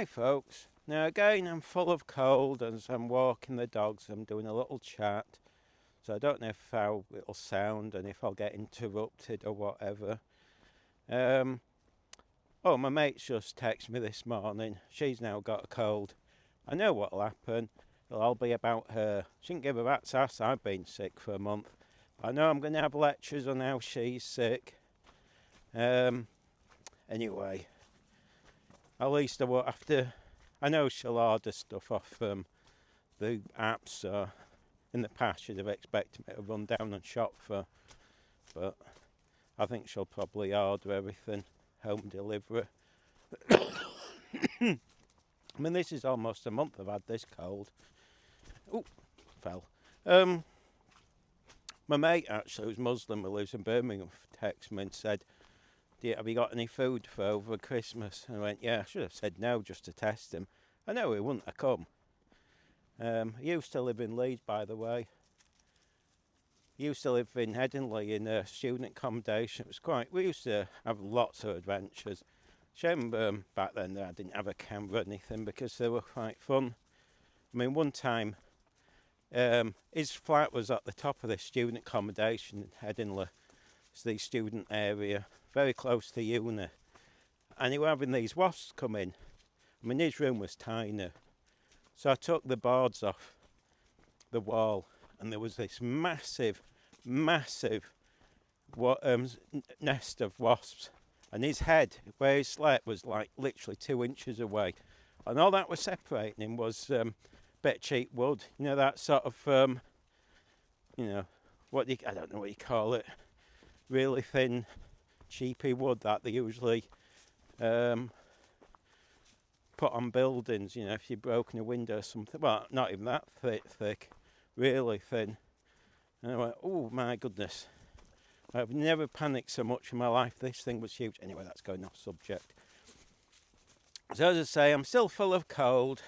Hi folks. Now again I'm full of cold as I'm walking the dogs. I'm doing a little chat. So I don't know how it'll sound and if I'll get interrupted or whatever. Oh, my mate's just texted me this morning. She's now got a cold. I know what'll happen. It'll all be about her. She can give a rat's ass. I've been sick for a month. I know I'm going to have lectures on how she's sick. Anyway, at least I won't have to. I know she'll order stuff off the apps, so in the past she'd have expected me to run down and shop for, but I think she'll probably order everything home delivery. I mean, this is almost a month I've had this cold. Oh, fell. My mate actually, who's Muslim, who lives in Birmingham, texted me and said, have you got any food for over Christmas? And I went, yeah, I should have said no just to test him. I know he wouldn't have come. He used to live in Leeds, by the way. He used to live in Headingley in a student accommodation. It was we used to have lots of adventures. Shame back then that I didn't have a camera or anything because they were quite fun. I mean, one time, his flat was at the top of this student accommodation in Headingley. It's the student area, very close to uni. And he was having these wasps come in. I mean, his room was tiny. So I took the boards off the wall and there was this massive nest of wasps. And his head, where he slept, was like literally 2 inches away. And all that was separating him was a bit of cheap wood. You know, that sort of, I don't know what you call it. Really thin, cheapy wood that they usually put on buildings, you know, if you've broken a window or something. Well, not even that thick, really thin. And I went, oh my goodness. I've never panicked so much in my life. This thing was huge. Anyway, that's going off subject. So as I say, I'm still full of cold.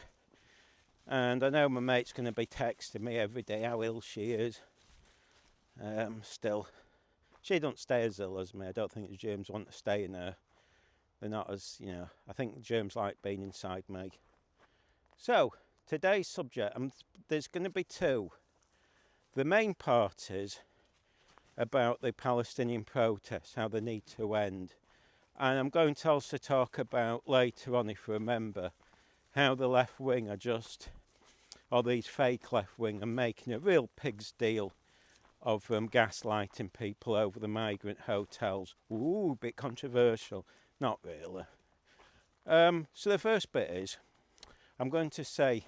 And I know my mate's going to be texting me every day how ill she is. Still. She don't stay as ill as me. I don't think the germs want to stay in her. They're not as, I think the germs like being inside me. So, today's subject, there's going to be two. The main part is about the Palestinian protests, how they need to end. And I'm going to also talk about later on, if you remember, how the left wing or these fake left wing are making a real pig's deal of gaslighting people over the migrant hotels. Ooh, bit controversial. Not really. So the first bit is, I'm going to say,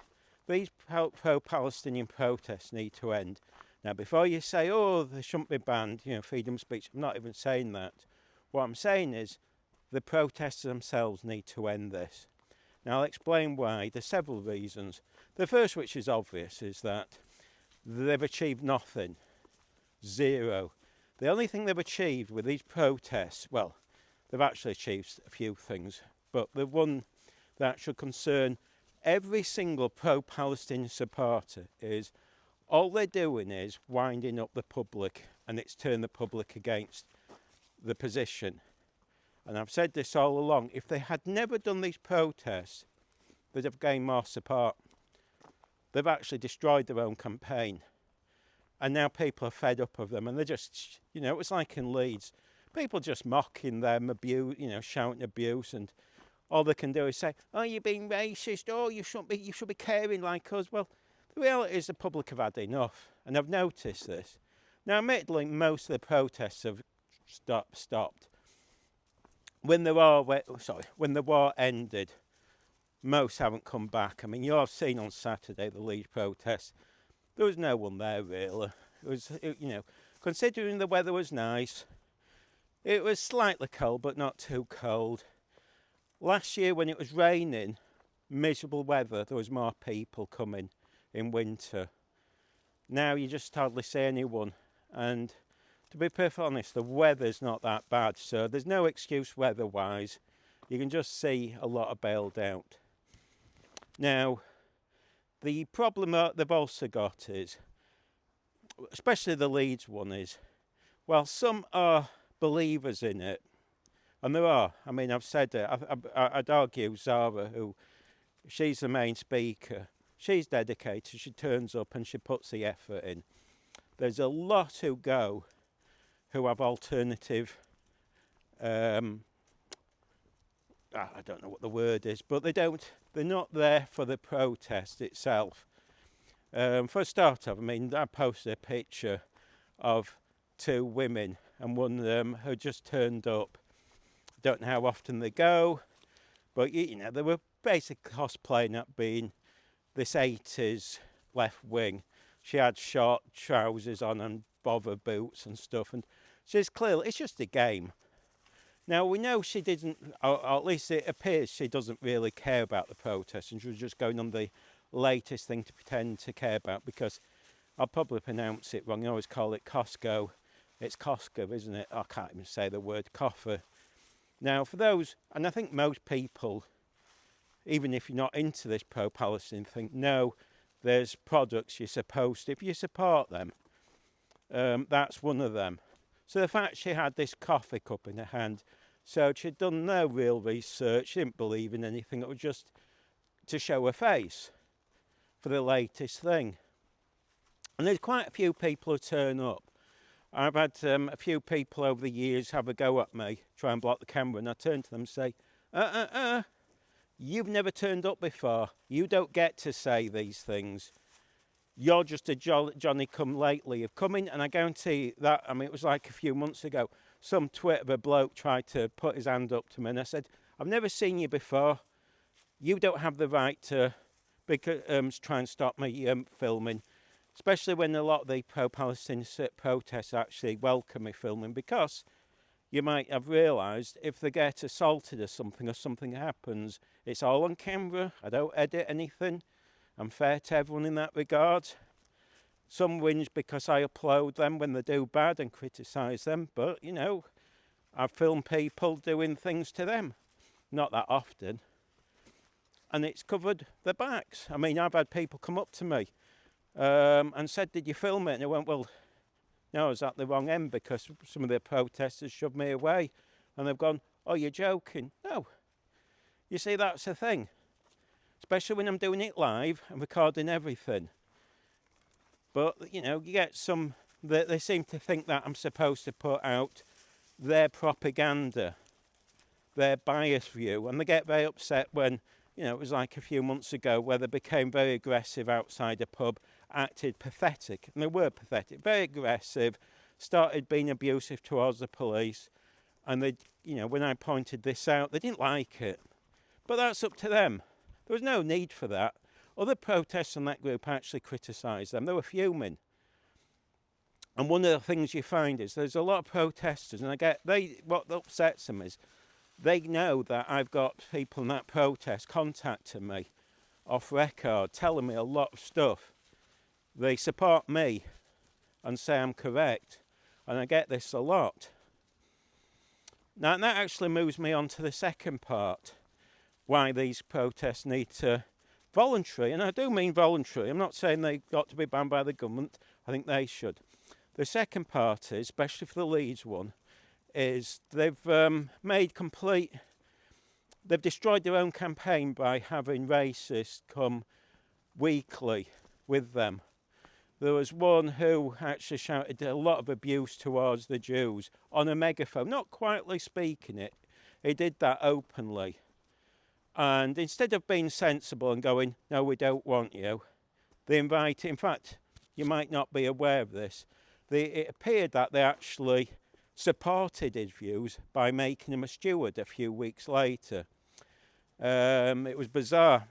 these pro-Palestinian protests need to end. Now, before you say, oh, they shouldn't be banned, freedom of speech, I'm not even saying that. What I'm saying is, the protesters themselves need to end this. Now, I'll explain why. There's several reasons. The first, which is obvious, is that they've achieved nothing. Zero. The only thing they've achieved with these protests, well, they've actually achieved a few things, but the one that should concern every single pro-Palestinian supporter is all they're doing is winding up the public, and it's turned the public against the position. And I've said this all along, if they had never done these protests, they'd have gained more support. They've actually destroyed their own campaign. And now people are fed up of them, and they're just, it was like in Leeds, people just mocking them, shouting abuse, and all they can do is say, oh, you're being racist, oh, you should be caring like us. Well, the reality is the public have had enough, and I've noticed this. Now, admittedly, most of the protests have stopped. When the war ended, most haven't come back. I mean, you have seen on Saturday the Leeds protests. There was no one there, really. It was, considering the weather was nice, it was slightly cold, but not too cold. Last year, when it was raining, miserable weather, there was more people coming in winter. Now you just hardly see anyone. And to be perfectly honest, the weather's not that bad, so there's no excuse weather-wise. You can just see a lot of bailed out. Now, the problem that they've also got is, especially the Leeds one is, well, some are believers in it, and there are. I mean, I've said it. I'd argue Zara, who she's the main speaker. She's dedicated, she turns up and she puts the effort in. There's a lot who go who have alternative, I don't know what the word is, but they're not there for the protest itself. For a start off, I mean, I posted a picture of 2 women and one of them who just turned up. Don't know how often they go, but you know, they were basically cosplaying at being this 80s left wing. She had short trousers on and bother boots and stuff, and she's clearly, it's just a game. Now we know she didn't, or at least it appears she doesn't really care about the protest, and she was just going on the latest thing to pretend to care about, because I'll probably pronounce it wrong. I always call it Costco. It's Costco, isn't it? I can't even say the word coffer. Now for those, and I think most people, even if you're not into this pro-Palestine thing, know there's products you're supposed to, if you support them, that's one of them. So the fact she had this coffee cup in her hand, so she'd done no real research, she didn't believe in anything, it was just to show her face for the latest thing. And there's quite a few people who turn up. I've had a few people over the years have a go at me, try and block the camera, and I turn to them and say, you've never turned up before. You don't get to say these things. You're just a Johnny come lately of coming, and I guarantee that, I mean, it was like a few months ago, some twit of a bloke tried to put his hand up to me, and I said, I've never seen you before. You don't have the right to try and stop me filming, especially when a lot of the pro-Palestine protests actually welcome me filming, because you might have realised if they get assaulted or something happens, it's all on camera. I don't edit anything. I'm fair to everyone in that regard. Some whinge because I upload them when they do bad and criticise them, but you know, I film people doing things to them. Not that often. And it's covered their backs. I mean, I've had people come up to me and said, did you film it? And I went, well, no, I was at the wrong end because some of the protesters shoved me away. And they've gone, oh, you're joking? No. You see, that's the thing. Especially when I'm doing it live and recording everything. But, you know, you get some, they seem to think that I'm supposed to put out their propaganda, their biased view. And they get very upset when, you know, it was like a few months ago where they became very aggressive outside a pub, acted pathetic. And they were pathetic, very aggressive, started being abusive towards the police. And they, you know, when I pointed this out, they didn't like it. But that's up to them. There was no need for that. Other protesters in that group actually criticised them. They were fuming. And one of the things you find is there's a lot of protesters, and what upsets them is they know that I've got people in that protest contacting me off record, telling me a lot of stuff. They support me and say I'm correct, and I get this a lot. Now, and that actually moves me on to the second part, why these protests need to voluntary, and I do mean voluntary. I'm not saying they've got to be banned by the government. I think they should. The second part is, especially for the Leeds one, is they've they've destroyed their own campaign by having racists come weekly with them. There was one who actually shouted a lot of abuse towards the Jews on a megaphone, not quietly speaking it. He did that openly. And instead of being sensible and going, no, we don't want you, they invited, in fact, you might not be aware of this, it appeared that they actually supported his views by making him a steward a few weeks later. It was bizarre.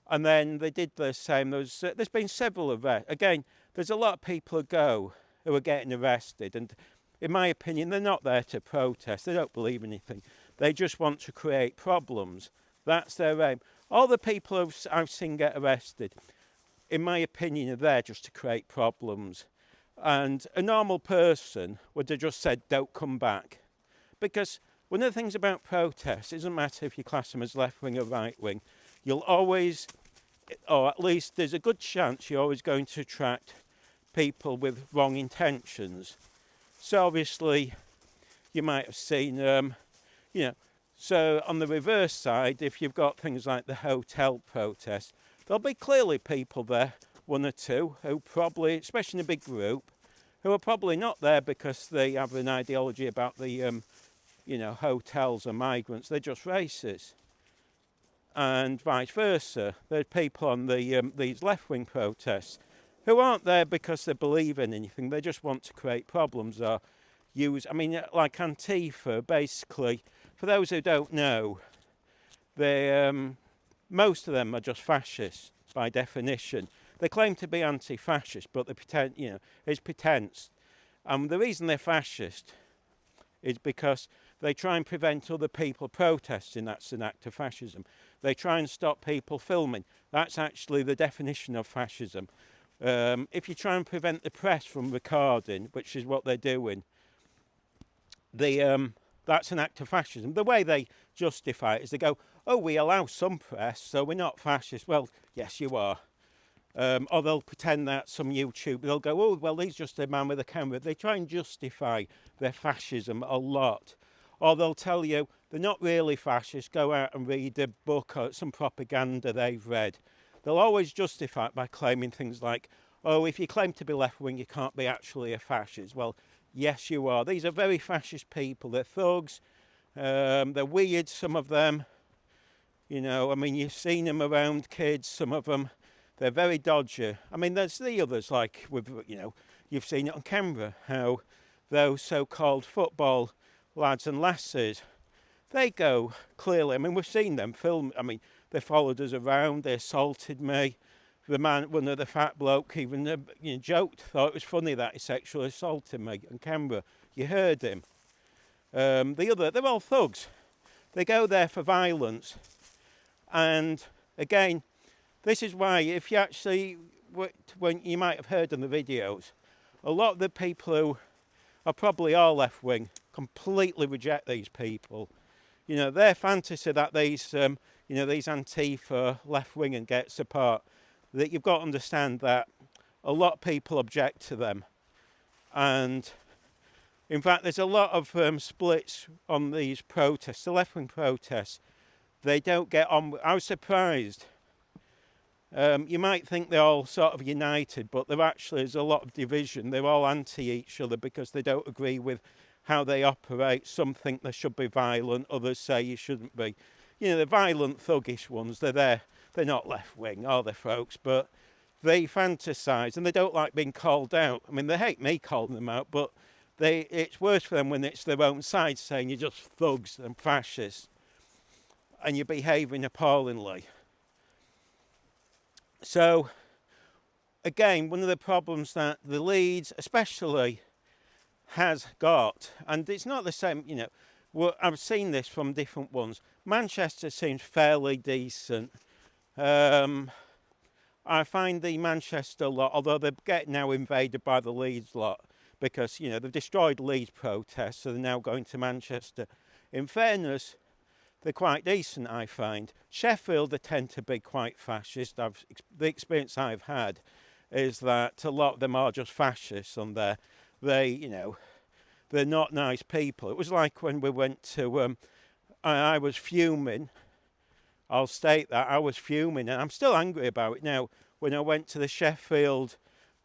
And then they did the same. There's been several arrests. Again, there's a lot of people who are getting arrested, and in my opinion, they're not there to protest. They don't believe anything. They just want to create problems. That's their aim. All the people I've seen get arrested, in my opinion, are there just to create problems. And a normal person would have just said, don't come back. Because one of the things about protests, it doesn't matter if you class them as left-wing or right-wing, you'll always, or at least there's a good chance you're always going to attract people with wrong intentions. So obviously, you might have seen, So on the reverse side, if you've got things like the hotel protests, there'll be clearly people there, one or two, who probably, especially in a big group, who are probably not there because they have an ideology about the, hotels or migrants. They're just racist. And vice versa. There are people on these left-wing protests who aren't there because they believe in anything. They just want to create problems or like Antifa, basically. For those who don't know, most of them are just fascists by definition. They claim to be anti-fascist, but they pretend, it's pretense. And the reason they're fascist is because they try and prevent other people protesting. That's an act of fascism. They try and stop people filming. That's actually the definition of fascism. If you try and prevent the press from recording, which is what they're doing, that's an act of fascism. The way they justify it is they go, oh, we allow some press, so we're not fascist. Well, yes, you are. Or they'll pretend that some YouTube, they'll go, oh, well, he's just a man with a camera. They try and justify their fascism a lot. Or they'll tell you they're not really fascist, go out and read a book or some propaganda they've read. They'll always justify it by claiming things like, oh, if you claim to be left-wing, you can't be actually a fascist. Well, yes, you are. These are very fascist people. They're thugs. They're weird, some of them. You've seen them around kids, some of them. They're very dodgy. There's the others, like, you've seen it on camera, how those so-called football lads and lasses, they go clearly. We've seen them film. They followed us around. They assaulted me. The man, one of the fat bloke, even joked, thought it was funny that he sexually assaulted me on camera. You heard him. They're all thugs. They go there for violence. And again, this is why, if you actually, when you might have heard in the videos, a lot of the people who are probably all left-wing completely reject these people. Their fantasy that these Antifa left-wing and get support, that you've got to understand that a lot of people object to them. And in fact, there's a lot of splits on these protests, the left-wing protests. They don't get on. I was surprised. You might think they're all sort of united, but there's a lot of division. They're all anti each other because they don't agree with how they operate. Some think they should be violent, others say you shouldn't be. The violent, thuggish ones, they're there. They're not left-wing, are they, folks? But they fantasise, and they don't like being called out. They hate me calling them out, but it's worse for them when it's their own side saying you're just thugs and fascists, and you're behaving appallingly. So, again, one of the problems that the Leeds especially has got, and it's not the same, I've seen this from different ones. Manchester seems fairly decent. I find the Manchester lot, although they're getting now invaded by the Leeds lot, because, they've destroyed Leeds protests, so they're now going to Manchester. In fairness, they're quite decent, I find. Sheffield, they tend to be quite fascist. The experience I've had is that a lot of them are just fascists on there. They're not nice people. It was like when we went to, I was fuming. I'll state that, I was fuming, and I'm still angry about it now. When I went to the Sheffield,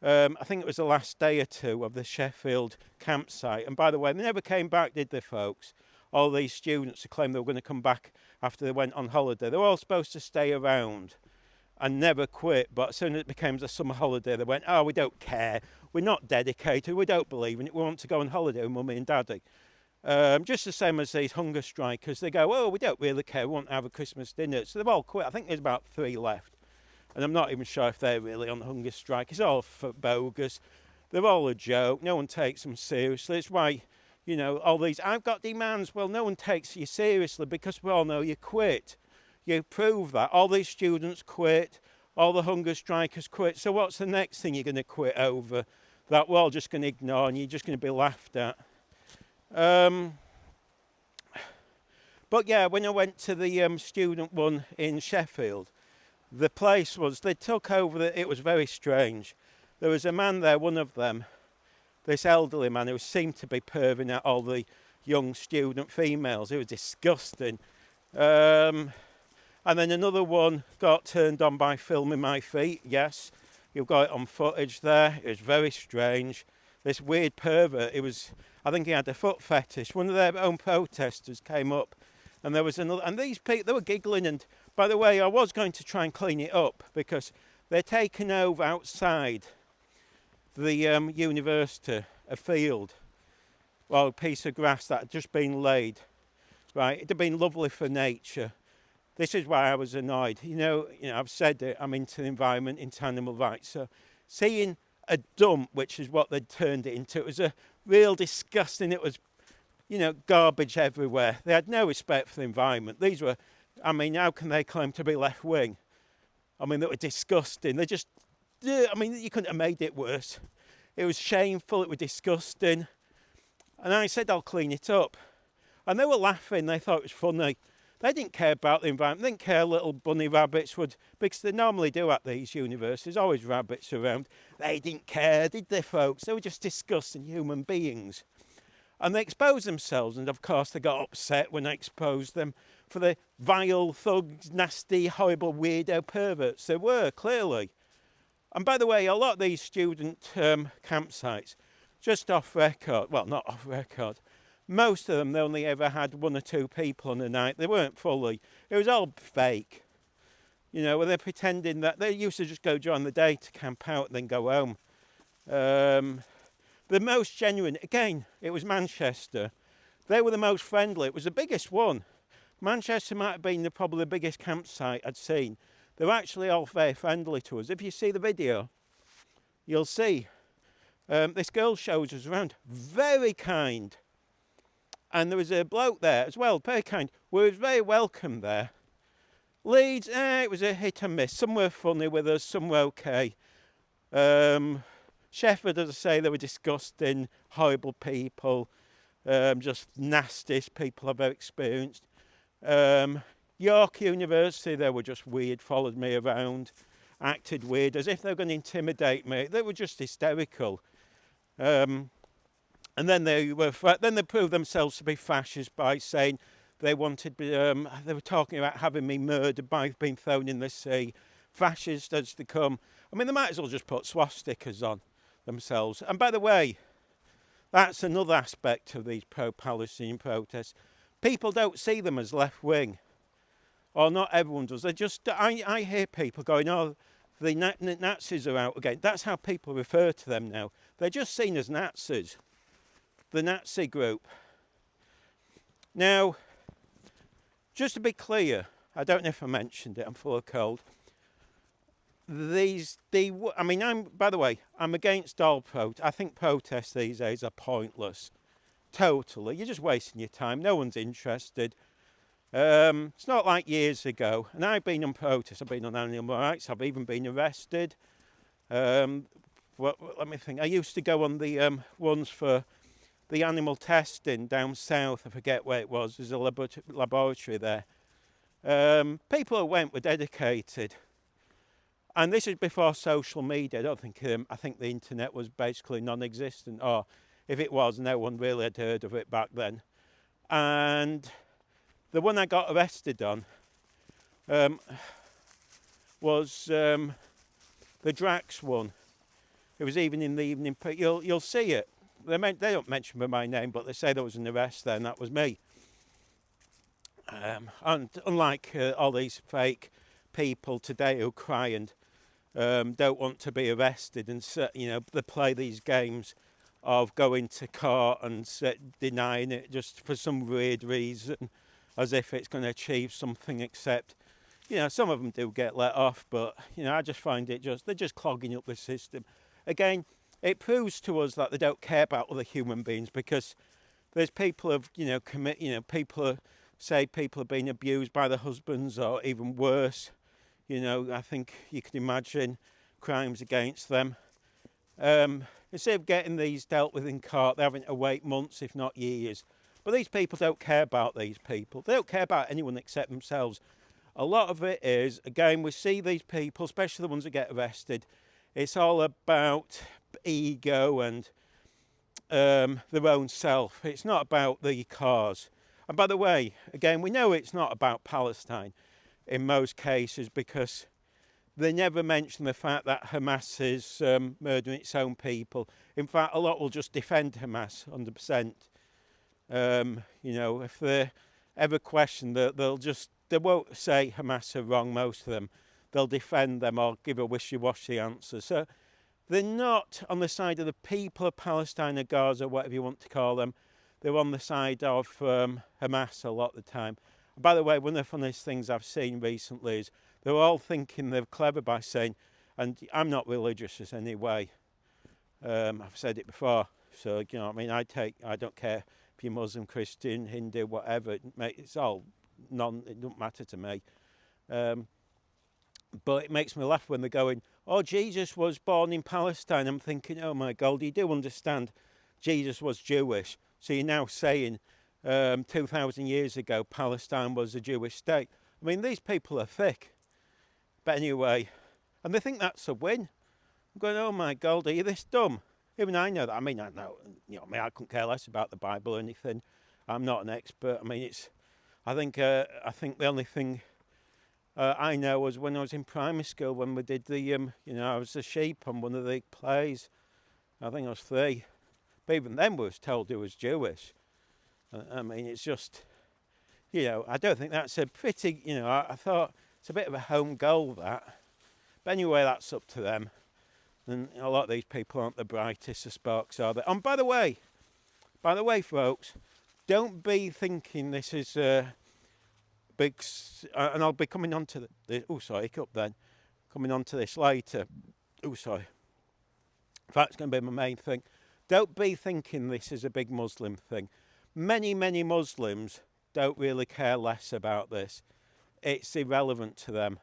I think it was the last day or two of the Sheffield campsite. And by the way, they never came back, did they, folks? All these students who claimed they were going to come back after they went on holiday. They were all supposed to stay around and never quit. But as soon as it became a summer holiday, they went, oh, we don't care. We're not dedicated. We don't believe in it. We want to go on holiday with mummy and daddy. Just the same as these hunger strikers. They go, oh, we don't really care. We want to have a Christmas dinner. So they've all quit. I think there's about 3 left. And I'm not even sure if they're really on hunger strike. It's all bogus. They're all a joke. No one takes them seriously. It's why, all these, I've got demands. Well, no one takes you seriously because we all know you quit. You prove that. All these students quit. All the hunger strikers quit. So what's the next thing you're going to quit over? That we're all just going to ignore and you're just going to be laughed at. But yeah, when I went to the student one in Sheffield, the place was, they took over, it was very strange. There was a man there, one of them, this elderly man who seemed to be perving at all the young student females. It was disgusting. And then another one got turned on by filming my feet. Yes, you've got it on footage there. It was very strange. This weird pervert, I think he had a foot fetish. One of their own protesters came up, and there was another, and these people, they were giggling. And by the way, I was going to try and clean it up because they're taking over outside the university, a field, well, a piece of grass that had just been laid. Right, it'd have been lovely for nature. This is why I was annoyed. You know, I've said it, I'm into the environment, into animal rights. So seeing a dump, which is what they'd turned it into, it was a real disgusting, it was, garbage everywhere. They had no respect for the environment. These were, how can they claim to be left wing? They were disgusting. They just, you couldn't have made it worse. It was shameful, it was disgusting. And I said, I'll clean it up. And they were laughing, they thought it was funny. They didn't care about the environment, they didn't care little bunny rabbits would, because they normally do at these universities, always rabbits around. They didn't care, did they, folks? They were just disgusting human beings. And they exposed themselves, and of course they got upset when I exposed them for the vile, thugs, nasty, horrible, weirdo perverts they were, clearly. And by the way, a lot of these student campsites, just off record, well, not off record, most of them, they only ever had 1 or 2 people on a night. They weren't fully. It was all fake. Where they're pretending that they used to just go during the day to camp out and then go home. The most genuine, again, it was Manchester. They were the most friendly. It was the biggest one. Manchester might have been probably the biggest campsite I'd seen. They were actually all very friendly to us. If you see the video, you'll see. This girl shows us around. Very kind. And there was a bloke there as well, very kind. We were very welcome there. Leeds, it was a hit and miss. Some were funny with us, some were okay. Sheffield, as I say, they were disgusting, horrible people. Just nastiest people I've ever experienced. York University, they were just weird, followed me around, acted weird, as if they were going to intimidate me. They were just hysterical. And then they proved themselves to be fascists by saying they wanted, they were talking about having me murdered by being thrown in the sea. Fascists as they come. They might as well just put swastikas on themselves. And by the way, that's another aspect of these pro-Palestinian protests. People don't see them as left wing, or not everyone does. They just, I hear people going, oh, the Nazis are out again. That's how people refer to them now. They're just seen as Nazis. The Nazi group. Now, just to be clear, I don't know if I mentioned it, I'm full of cold. By the way, I'm against all protests. I think protests these days are pointless. Totally. You're just wasting your time. No one's interested. It's not like years ago. And I've been on protests. I've been on animal rights. I've even been arrested. Let me think. I used to go on the ones for the animal testing down south. I forget where it was. There's a laboratory there. People who went were dedicated. And this is before social media. I think the internet was basically non-existent, or if it was, no one really had heard of it back then. And the one I got arrested on was the Drax one. It was even in the evening. You'll see it. They don't mention my name, but they say there was an arrest there, and that was me. And unlike all these fake people today who cry and don't want to be arrested, and they play these games of going to court and denying it just for some weird reason, as if it's going to achieve something. Except, some of them do get let off, but I just find they're just clogging up the system. Again, it proves to us that they don't care about other human beings, because there's people people say people are being abused by their husbands, or even worse. I think you can imagine crimes against them. Instead of getting these dealt with in court, they're having to wait months, if not years. But these people don't care about these people. They don't care about anyone except themselves. A lot of it is, again, we see these people, especially the ones that get arrested, it's all about ego and their own self. It's not about the cause. And by the way, again, we know it's not about Palestine in most cases because they never mention the fact that Hamas is murdering its own people. In fact, a lot will just defend Hamas 100%. If they ever question that, they won't say Hamas are wrong, most of them. They'll defend them or give a wishy-washy answer. So they're not on the side of the people of Palestine or Gaza, whatever you want to call them. They're on the side of Hamas a lot of the time. And by the way, one of the funniest things I've seen recently is they're all thinking they're clever by saying, and I'm not religious in any way. I've said it before. So, I don't care if you're Muslim, Christian, Hindu, whatever. It's all it doesn't matter to me. But it makes me laugh when they're going, oh, Jesus was born in Palestine. I'm thinking, oh my God, you do understand Jesus was Jewish. So you're now saying 2,000 years ago Palestine was a Jewish state. I mean, these people are thick. But anyway, and they think that's a win. I'm going, oh my God, are you this dumb? Even I know that. I know, I couldn't care less about the Bible or anything. I'm not an expert. I think the only thing I know was when I was in primary school when we did I was a sheep on one of the plays. I think I was 3. But even then we was told he was Jewish. It's just, I don't think that's a pretty, I thought it's a bit of a home goal, that. But anyway, that's up to them. And a lot of these people aren't the brightest of sparks, are they? And by the way, folks, don't be thinking this is big, and I'll be coming on to coming on to this later. In fact, it's going to be my main thing. Don't be thinking this is a big Muslim thing. Many Muslims don't really care less about this. It's irrelevant to them.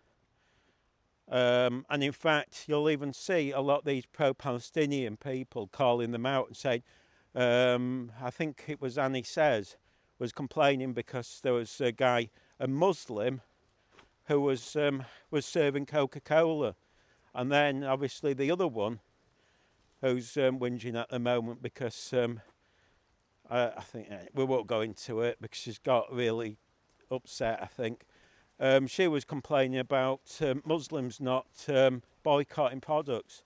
And in fact, you'll even see a lot of these pro-Palestinian people calling them out and saying, I think it was Annie Says, was complaining because there was a Muslim, who was serving Coca-Cola. And then obviously the other one, who's whinging at the moment because I think we won't go into it because she's got really upset, I think. She was complaining about Muslims not boycotting products.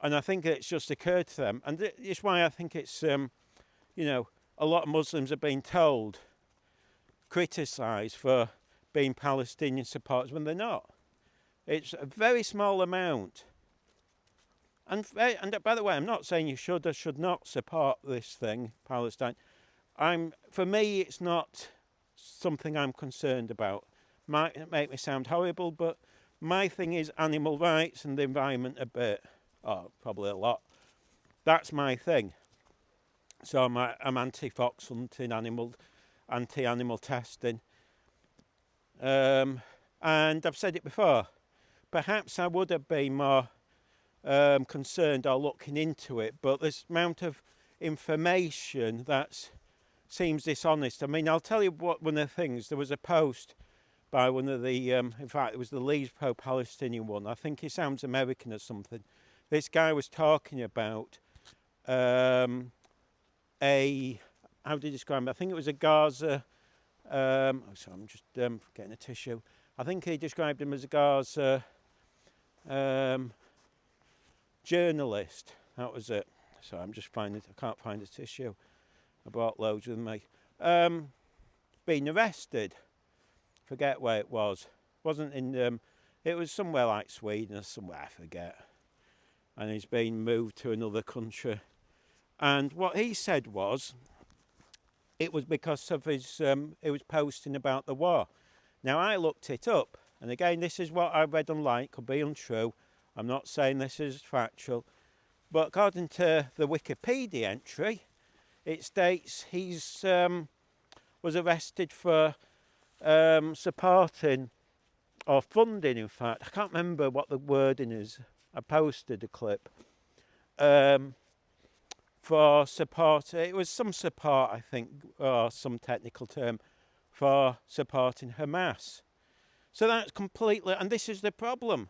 And I think it's just occurred to them. And it's why I think it's, a lot of Muslims are being told, criticised for being Palestinian supporters when they're not. It's a very small amount. And by the way, I'm not saying you should or should not support this thing, Palestine. For me, it's not something I'm concerned about. Might make me sound horrible, but my thing is animal rights and the environment a bit. Oh, probably a lot. That's my thing. So I'm anti-fox hunting, anti-animal testing. And I've said it before. Perhaps I would have been more concerned or looking into it, but this amount of information that seems dishonest. I'll tell you what, one of the things, there was a post by one of the, in fact it was the Leeds Pro-Palestinian one, I think he sounds American or something. This guy was talking about how do you describe it? I think it was a Gaza, I'm just getting a tissue. I think he described him as a Gaza journalist, that was it. So I'm just I can't find a tissue. I brought loads with me. Being arrested. Forget where it was. Wasn't in, it was somewhere like Sweden or somewhere, I forget. And he's been moved to another country. And what he said was, it was because of his, he was posting about the war. Now I looked it up, and again, this is what I read online, could be untrue. I'm not saying this is factual, but according to the Wikipedia entry, it states he's was arrested for supporting or funding, in fact. I can't remember what the wording is. I posted a clip for support. It was some support, I think, or some technical term for supporting Hamas. So that's completely, and this is the problem.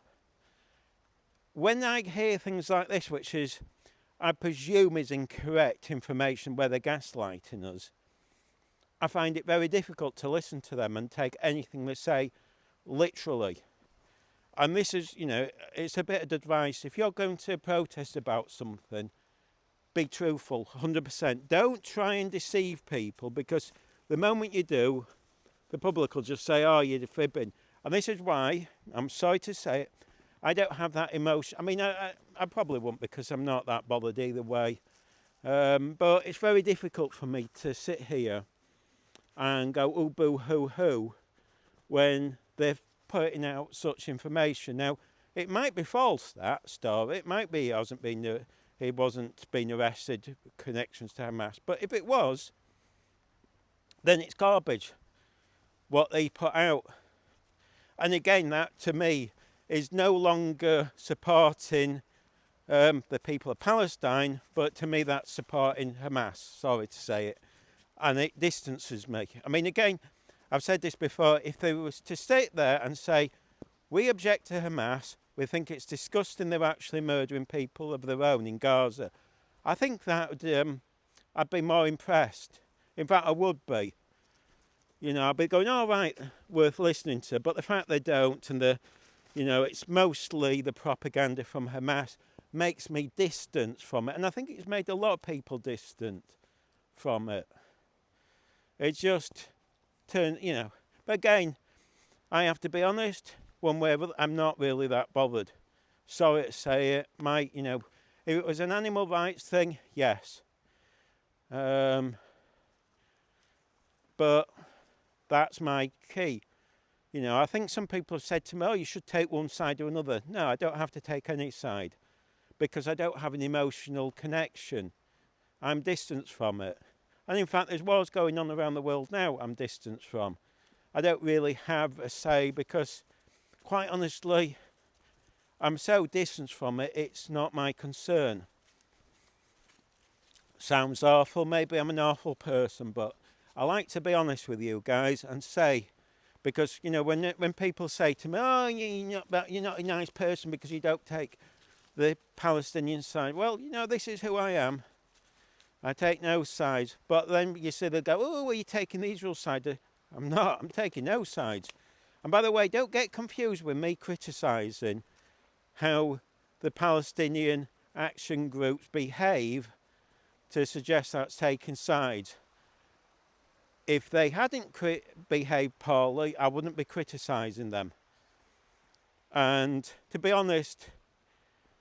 When I hear things like this, which is, I presume is incorrect information where they're gaslighting us, I find it very difficult to listen to them and take anything they say literally. And this is, it's a bit of advice. If you're going to protest about something, be truthful, 100%. Don't try and deceive people, because the moment you do, the public will just say, oh, you're fibbing. And this is why, I'm sorry to say it, I don't have that emotion. I mean, I probably won't, because I'm not that bothered either way. But it's very difficult for me to sit here and go, oh, boo, hoo, hoo, when they're putting out such information. Now, it might be false, that story. It might be he wasn't being arrested, connections to Hamas. But if it was, then it's garbage, what they put out. And again, that to me is no longer supporting the people of Palestine, but to me that's supporting Hamas, sorry to say it. And it distances me. I mean, again, I've said this before, if they was to sit there and say, we object to Hamas, we think it's disgusting they're actually murdering people of their own in Gaza, I think that would, I'd be more impressed. In fact, I would be. I'd be going, all right, worth listening to. But the fact they don't, and it's mostly the propaganda from Hamas, makes me distant from it. And I think it's made a lot of people distant from it. It just turned, But again, I have to be honest, one way or other, I'm not really that bothered. Sorry to say it. If it was an animal rights thing, yes. But that's my key. I think some people have said to me, oh, you should take one side or another. No, I don't have to take any side, because I don't have an emotional connection. I'm distanced from it. And in fact, there's wars going on around the world now I'm distanced from. I don't really have a say, because, quite honestly, I'm so distanced from it, it's not my concern. Sounds awful, maybe I'm an awful person, but I like to be honest with you guys and say, because, when people say to me, oh, you're not a nice person because you don't take the Palestinian side. Well, this is who I am. I take no sides. But then you see they go, oh, are you taking the Israel side? I'm not. I'm taking no sides. And by the way, don't get confused with me criticising how the Palestinian action groups behave to suggest that's taking sides. If they hadn't behaved poorly, I wouldn't be criticising them. And to be honest,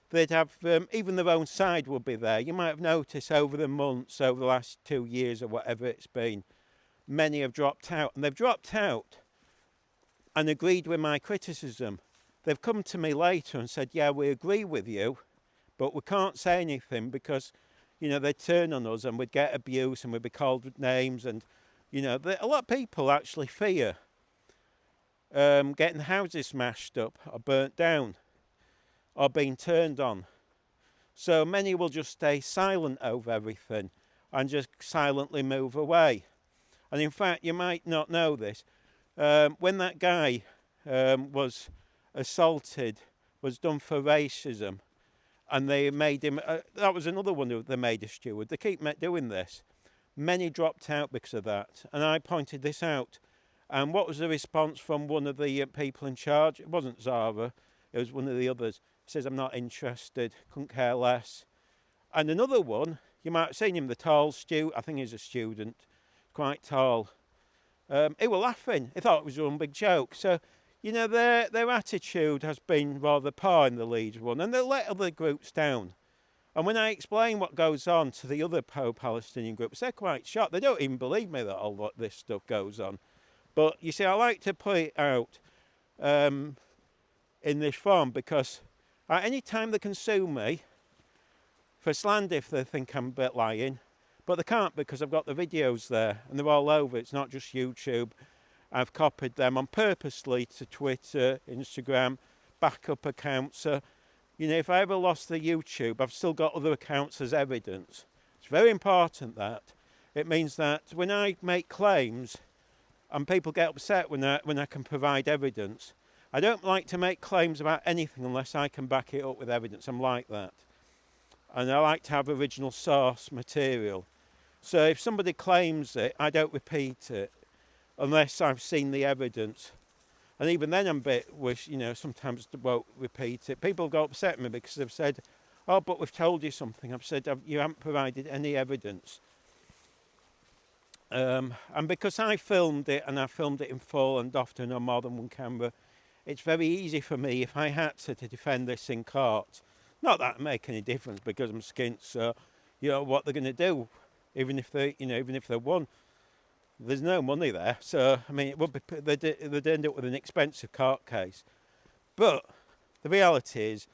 they'd have, even their own side would be there. You might have noticed over the months, over the last 2 years or whatever it's been, many have dropped out. And they've dropped out and agreed with my criticism. They've come to me later and said, yeah, we agree with you, but we can't say anything because, they'd turn on us and we'd get abuse and we'd be called with names. And, a lot of people actually fear getting houses smashed up or burnt down or being turned on. So many will just stay silent over everything and just silently move away. And in fact, you might not know this. When that guy was assaulted, was done for racism, and they made him, that was another one who they made a steward. They keep doing this. Many dropped out because of that. And I pointed this out. And what was the response from one of the people in charge? It wasn't Zara, it was one of the others. He says, I'm not interested, couldn't care less. And another one, you might have seen him, the tall student, I think he's a student, quite tall. He was laughing. He thought it was one big joke. So, their attitude has been rather poor in the Leeds one, and they let other groups down. And when I explain what goes on to the other pro-Palestinian groups, they're quite shocked. They don't even believe me that all this stuff goes on. But you see, I like to put it out in this form because at any time they can sue me for slander if they think I'm a bit lying. But they can't because I've got the videos there and they're all over. It's not just YouTube. I've copied them on purposely to Twitter, Instagram, backup accounts. So, if I ever lost the YouTube, I've still got other accounts as evidence. It's very important that. It means that when I make claims, and people get upset when I can provide evidence, I don't like to make claims about anything unless I can back it up with evidence. I'm like that. and I like to have original source material. So if somebody claims it, I don't repeat it unless I've seen the evidence. And even then I'm a bit sometimes won't repeat it. People got upset at me because they've said, oh, but we've told you something. I've said, you haven't provided any evidence. And because I filmed it, and I filmed it in full and often on more than one camera, it's very easy for me, if I had to defend this in court. Not that it make any difference because I'm skint, so what they're going to do, even if they won. There's no money there, so I mean, it would be they'd end up with an expensive court case. But the reality is,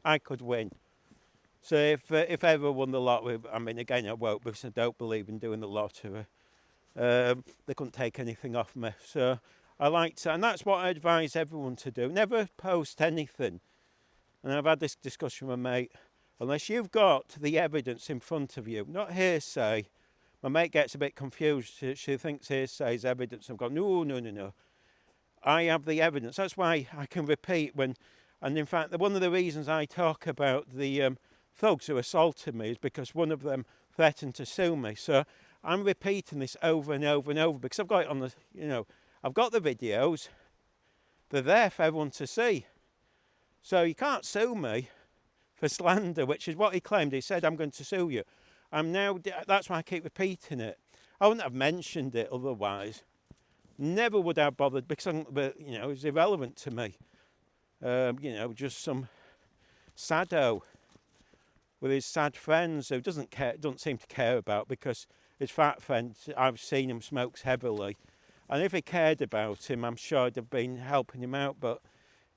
I could win. So if I ever won the lottery, I mean, again, I won't because I don't believe in doing the lottery. They couldn't take anything off me. So I like to, and that's what I advise everyone to do. Never post anything. And I've had this discussion with my mate. Unless you've got the evidence in front of you, not hearsay. My mate gets a bit confused. She thinks hearsay is evidence. I've gone, no. I have the evidence. That's why I can repeat when, and in fact, one of the reasons I talk about the thugs who assaulted me is because one of them threatened to sue me. So I'm repeating this over and over and over because I've got it on the, I've got the videos. They're there for everyone to see. So you can't sue me for slander, which is what he claimed. He said, I'm going to sue you. That's why I keep repeating it. I wouldn't have mentioned it otherwise. Never would I have bothered because, it's irrelevant to me. Just some saddo with his sad friends who doesn't seem to care about, because his fat friend, I've seen him smokes heavily. And if he cared about him, I'm sure I'd have been helping him out. But,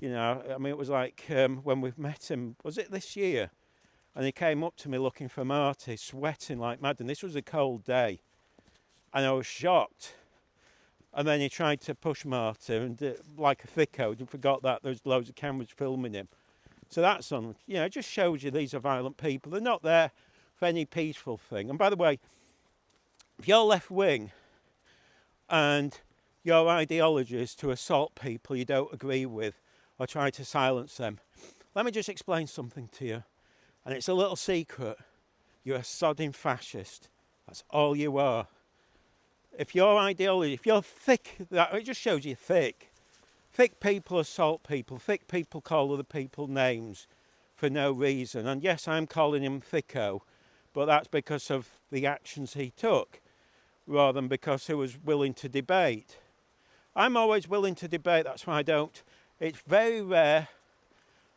it was like when we met him, was it this year? And he came up to me looking for Marty, sweating like mad. And this was a cold day. And I was shocked. And then he tried to push Marty, and like a thicko, and forgot that there's loads of cameras filming him. So that's it just shows you these are violent people. They're not there for any peaceful thing. And by the way, if you're left wing and your ideology is to assault people you don't agree with or try to silence them, let me just explain something to you. And it's a little secret. You're a sodding fascist. That's all you are. If your ideology, if you're thick, it just shows you thick. Thick people assault people. Thick people call other people names for no reason. And yes, I'm calling him thicko, but that's because of the actions he took, rather than because he was willing to debate. I'm always willing to debate. That's why I don't. It's very rare,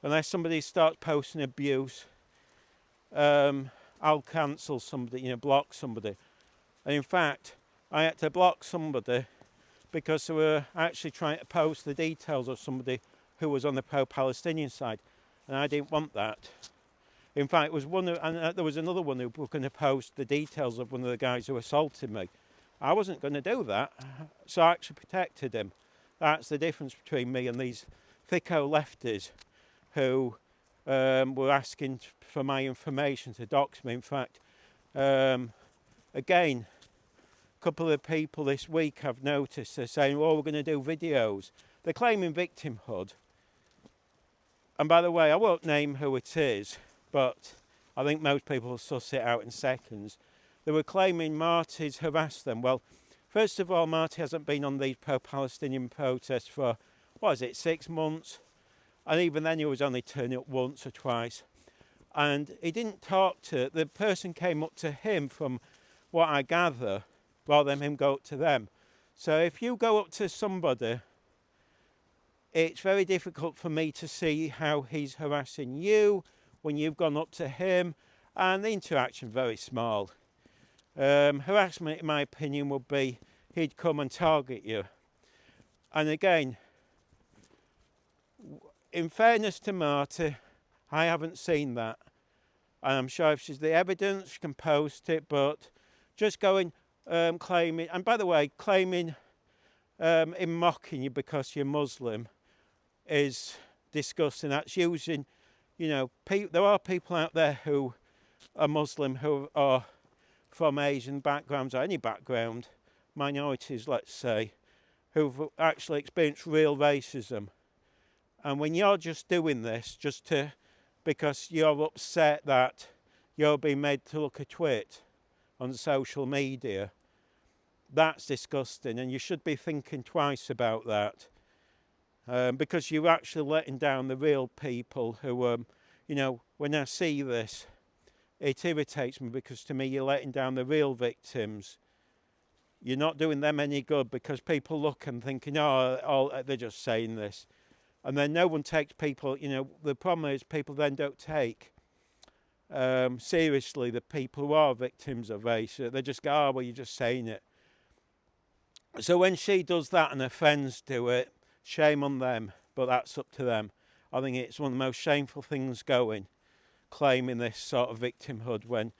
unless somebody starts posting abuse, I'll cancel somebody, block somebody. And in fact, I had to block somebody because they were actually trying to post the details of somebody who was on the pro-Palestinian side, and I didn't want that. In fact, there was another one who was going to post the details of one of the guys who assaulted me. I wasn't going to do that, so I actually protected him. That's the difference between me and these thicko lefties who were asking for my information to dox me. In fact, again, a couple of people this week I've noticed are saying, we're going to do videos. They're claiming victimhood. And by the way, I won't name who it is, but I think most people will suss it out in seconds. They were claiming Marty's harassed them. Well, first of all, Marty hasn't been on these pro-Palestinian protests for, 6 months? And even then he was only turning up once or twice. And he didn't talk to, the person came up to him from what I gather, rather than him go up to them. So if you go up to somebody, it's very difficult for me to see how he's harassing you when you've gone up to him, and the interaction very small. Harassment, in my opinion, would be he'd come and target you. And again, in fairness to Marty, I haven't seen that. And I'm sure if she's the evidence, she can post it, but just going, claiming, and by the way, claiming in mocking you because you're Muslim is disgusting. That's using, there are people out there who are Muslim who are from Asian backgrounds or any background, minorities, let's say, who've actually experienced real racism. And when you're just doing this just to because you're upset that you're being made to look a twit on social media. That's disgusting, and you should be thinking twice about that, because you're actually letting down the real people who, when I see this, it irritates me, because to me you're letting down the real victims. You're not doing them any good, because people look and thinking, oh, they're just saying this. And then no one takes people, the problem is people then don't take seriously the people who are victims of race. They just go, oh, well, you're just saying it. So when she does that and her friends do it, shame on them, but that's up to them. I think it's one of the most shameful things going, claiming this sort of victimhood when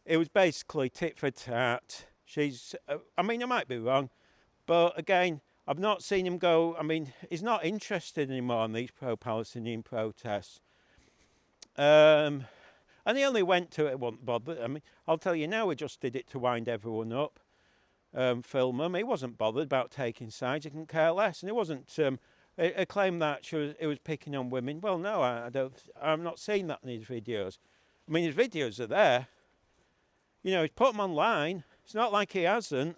it was basically tit for tat. I might be wrong, but again, I've not seen him go. He's not interested anymore in these pro-Palestinian protests. And he only went to it, wasn't bothered. I'll tell you now, he just did it to wind everyone up. Film them. He wasn't bothered about taking sides. He couldn't care less, and it wasn't a claim that it was picking on women. Well, no, I don't. I'm not seeing that in his videos. His videos are there. He's put them online. It's not like he hasn't.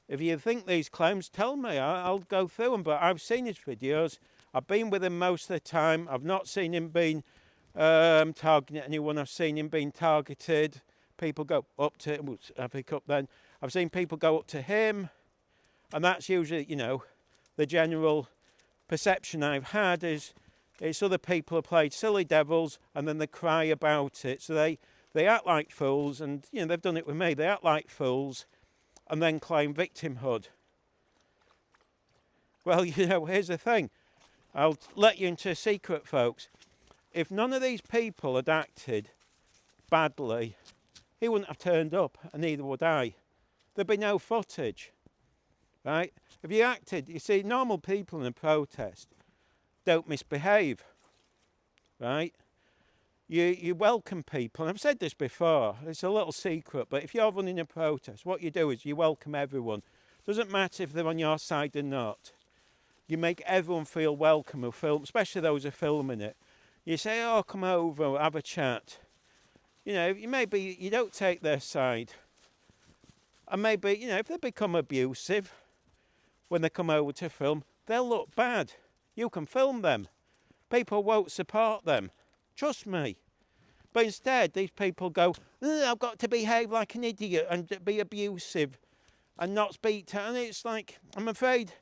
If you think these claims, tell me. I'll go through them. But I've seen his videos. I've been with him most of the time. I've not seen him being targeting anyone. I've seen him being targeted. People go up to him. I pick up then. I've seen people go up to him, and that's usually, the general perception I've had is it's other people have played silly devils, and then they cry about it. So they act like fools, and they've done it with me. They act like fools, and then claim victimhood. Well, here's the thing. I'll let you into a secret, folks. If none of these people had acted badly, he wouldn't have turned up, and neither would I. There'd be no footage, right? If you acted, you see, normal people in a protest don't misbehave, right? You welcome people, and I've said this before, it's a little secret, but if you're running a protest, what you do is you welcome everyone. Doesn't matter if they're on your side or not. You make everyone feel welcome who film, especially those who are filming it. You say, oh, come over, have a chat. You don't take their side. And maybe, if they become abusive when they come over to film, they'll look bad. You can film them. People won't support them. Trust me. But instead, these people go, I've got to behave like an idiot and be abusive and not speak to... And it's like, I'm afraid,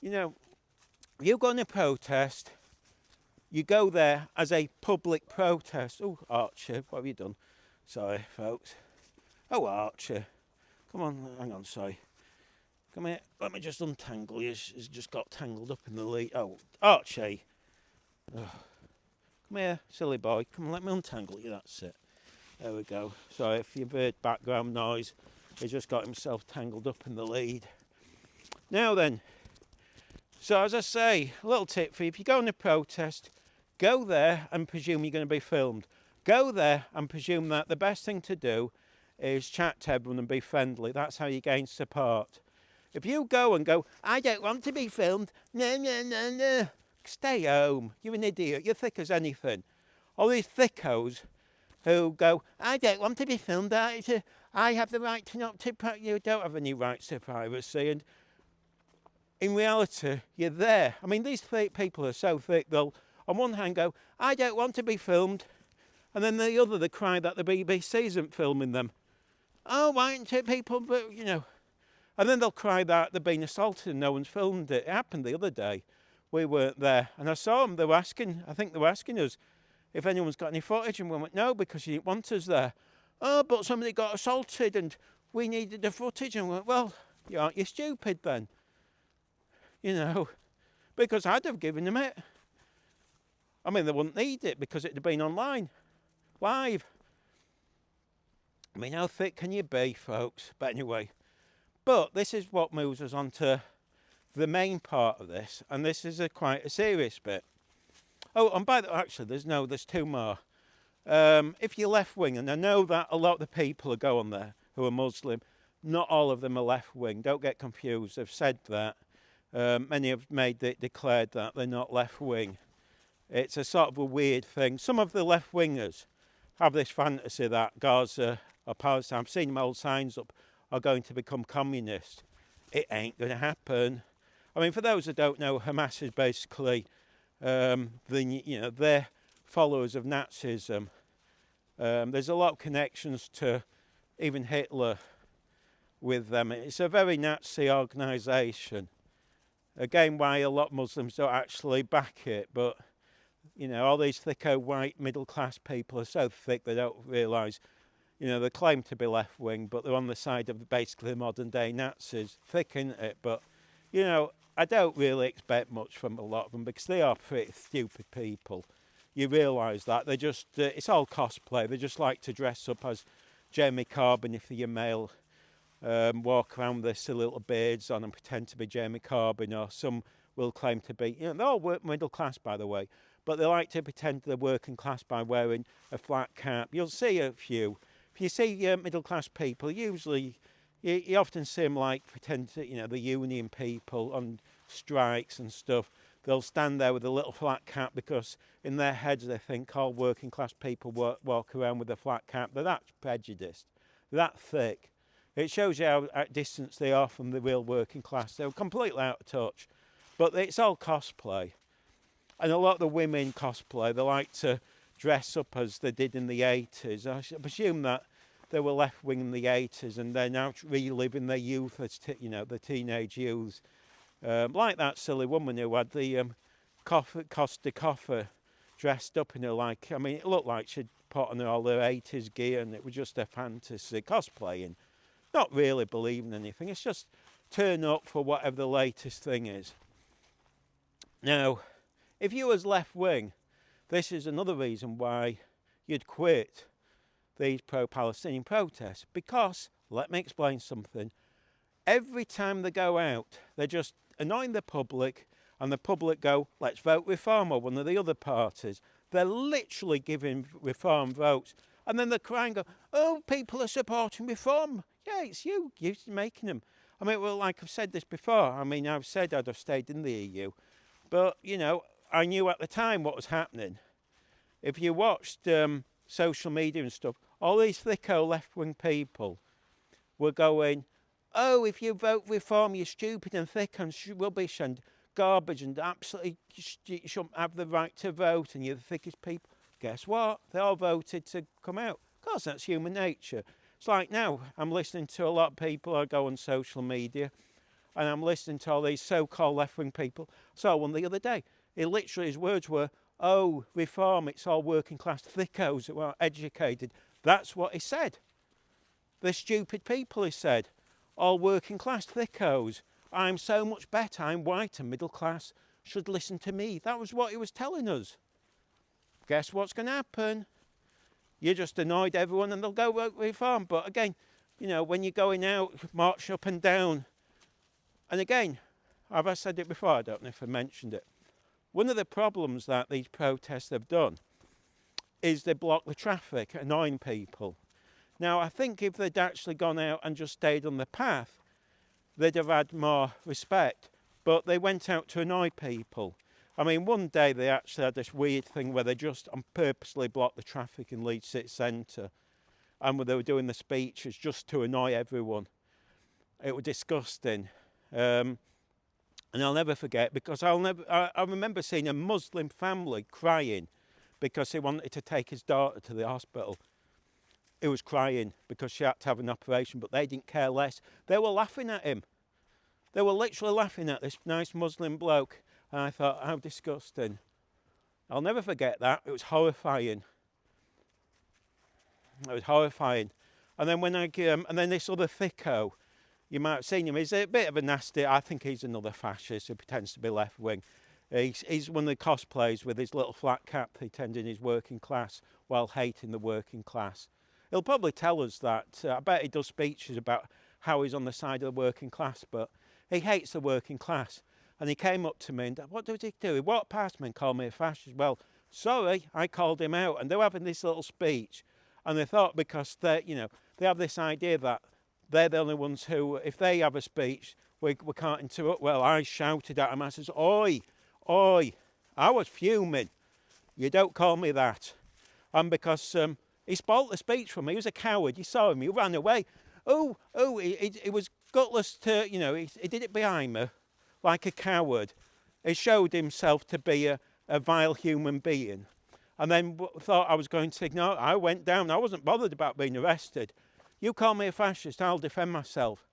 you go on a protest, you go there as a public protest. Oh, Archer, what have you done? Sorry, folks. Oh, Archer. Come on, hang on, sorry. Come here, let me just untangle you. He's just got tangled up in the lead. Oh, Archie. Oh. Come here, silly boy. Come on, let me untangle you, that's it. There we go. Sorry if you heard background noise. He's just got himself tangled up in the lead. Now then, so as I say, a little tip for you. If you go on a protest, go there and presume you're going to be filmed. Go there and presume that the best thing to do is chat to everyone and be friendly. That's how you gain support. If you go and go, I don't want to be filmed, no, stay home. You're an idiot. You're thick as anything. All these thickos who go, I don't want to be filmed. I have the right to not to... You don't have any rights to privacy. And in reality, you're there. These people are so thick, they'll on one hand go, I don't want to be filmed. And then the other, they cry that the BBC isn't filming them. Oh, why aren't people, but, And then they'll cry that they're being assaulted and no one's filmed it. It happened the other day. We weren't there. And I saw them, they were asking us if anyone's got any footage. And we went, no, because you didn't want us there. Oh, but somebody got assaulted and we needed the footage. And we went, well, aren't you stupid then? Because I'd have given them it. They wouldn't need it because it'd have been online, live. How thick can you be, folks? But anyway, this is what moves us on to the main part of this, and this is quite a serious bit. Oh, and actually, there's two more. If you're left-wing, and I know that a lot of the people who go on there who are Muslim, not all of them are left-wing. Don't get confused. They've said that. Many have declared that they're not left-wing. It's a sort of a weird thing. Some of the left-wingers have this fantasy that Gaza or Palestine, I've seen them old signs up, are going to become communist. It ain't going to happen. I mean, for those that don't know, Hamas is basically they're followers of Nazism. There's a lot of connections to even Hitler with them. It's a very Nazi organisation. Again, why a lot of Muslims don't actually back it, but all these thicko white middle class people are so thick they don't realise, they claim to be left wing, but they're on the side of basically the modern day Nazis. Thick, isn't it? But, I don't really expect much from a lot of them because they are pretty stupid people. You realise that. They're just, it's all cosplay. They just like to dress up as Jeremy Corbyn if you're male, walk around with their silly little beards on and pretend to be Jeremy Corbyn, or some will claim to be, they're all middle class, by the way, but they like to pretend they're working class by wearing a flat cap. You'll see a few. If you see middle class people, usually you often see them like pretend to, the union people on strikes and stuff. They'll stand there with a little flat cap because in their heads they think all working class people walk around with a flat cap. They're that prejudiced, they're that thick. It shows you how at distance they are from the real working class. They're completely out of touch. But it's all cosplay. And a lot of the women cosplay. They like to dress up as they did in the 80s. I presume that they were left-wing in the 80s and they're now reliving their youth as, the teenage youths. Like that silly woman who had the Costa coffer dressed up in her it looked like she'd put on all her 80s gear and it was just a fantasy cosplaying. Not really believing anything. It's just turn up for whatever the latest thing is. Now, if you was left-wing, this is another reason why you'd quit these pro-Palestinian protests. Because, let me explain something, every time they go out, they're just annoying the public, and the public go, let's vote Reform or one of the other parties. They're literally giving Reform votes, and then they're crying, oh, people are supporting Reform. Yeah, it's you're making them. Well, like I've said this before, I've said I'd have stayed in the EU, but, I knew at the time what was happening. If you watched social media and stuff, all these thicko left-wing people were going, oh, if you vote Reform, you're stupid and thick and rubbish and garbage and absolutely you shouldn't have the right to vote and you're the thickest people. Guess what? They all voted to come out. Of course, that's human nature. It's like now, I'm listening to a lot of people, I go on social media, and I'm listening to all these so-called left-wing people. So one the other day, his words were, oh, Reform, it's all working-class thickos who are educated. That's what he said. The stupid people, he said. All working-class thickos. I'm so much better, I'm white and middle-class, should listen to me. That was what he was telling us. Guess what's going to happen? You just annoyed everyone and they'll go vote Reform. But again, when you're going out, march up and down. And again, have I said it before? I don't know if I mentioned it. One of the problems that these protests have done is they block the traffic, annoying people. Now, I think if they'd actually gone out and just stayed on the path, they'd have had more respect. But they went out to annoy people. One day they actually had this weird thing where they just purposely blocked the traffic in Leeds City Centre. And they were doing the speeches just to annoy everyone. It was disgusting. And I'll never forget, because I remember seeing a Muslim family crying because he wanted to take his daughter to the hospital. He was crying because she had to have an operation, but they didn't care less. They were laughing at him. They were literally laughing at this nice Muslim bloke. And I thought, how disgusting. I'll never forget that. It was horrifying. It was horrifying. And then and then this other thicko, you might have seen him. He's a bit of a nasty. I think he's another fascist who pretends to be left wing. He's one of the cosplayers with his little flat cap pretending he's working class while hating the working class. He'll probably tell us that. I bet he does speeches about how he's on the side of the working class, but he hates the working class. And he came up to me and, what did he do? He walked past me and called me a fascist. Well, sorry, I called him out. And they were having this little speech. And they thought because they have this idea that they're the only ones who, if they have a speech, we can't interrupt. Well, I shouted at him. I says, oi, oi. I was fuming. You don't call me that. And because he spoilt the speech from me. He was a coward. You saw him. He ran away. He was gutless to, he did it behind me like a coward. He showed himself to be a vile human being. And then thought I was going to ignore it. I went down. I wasn't bothered about being arrested. You call me a fascist, I'll defend myself.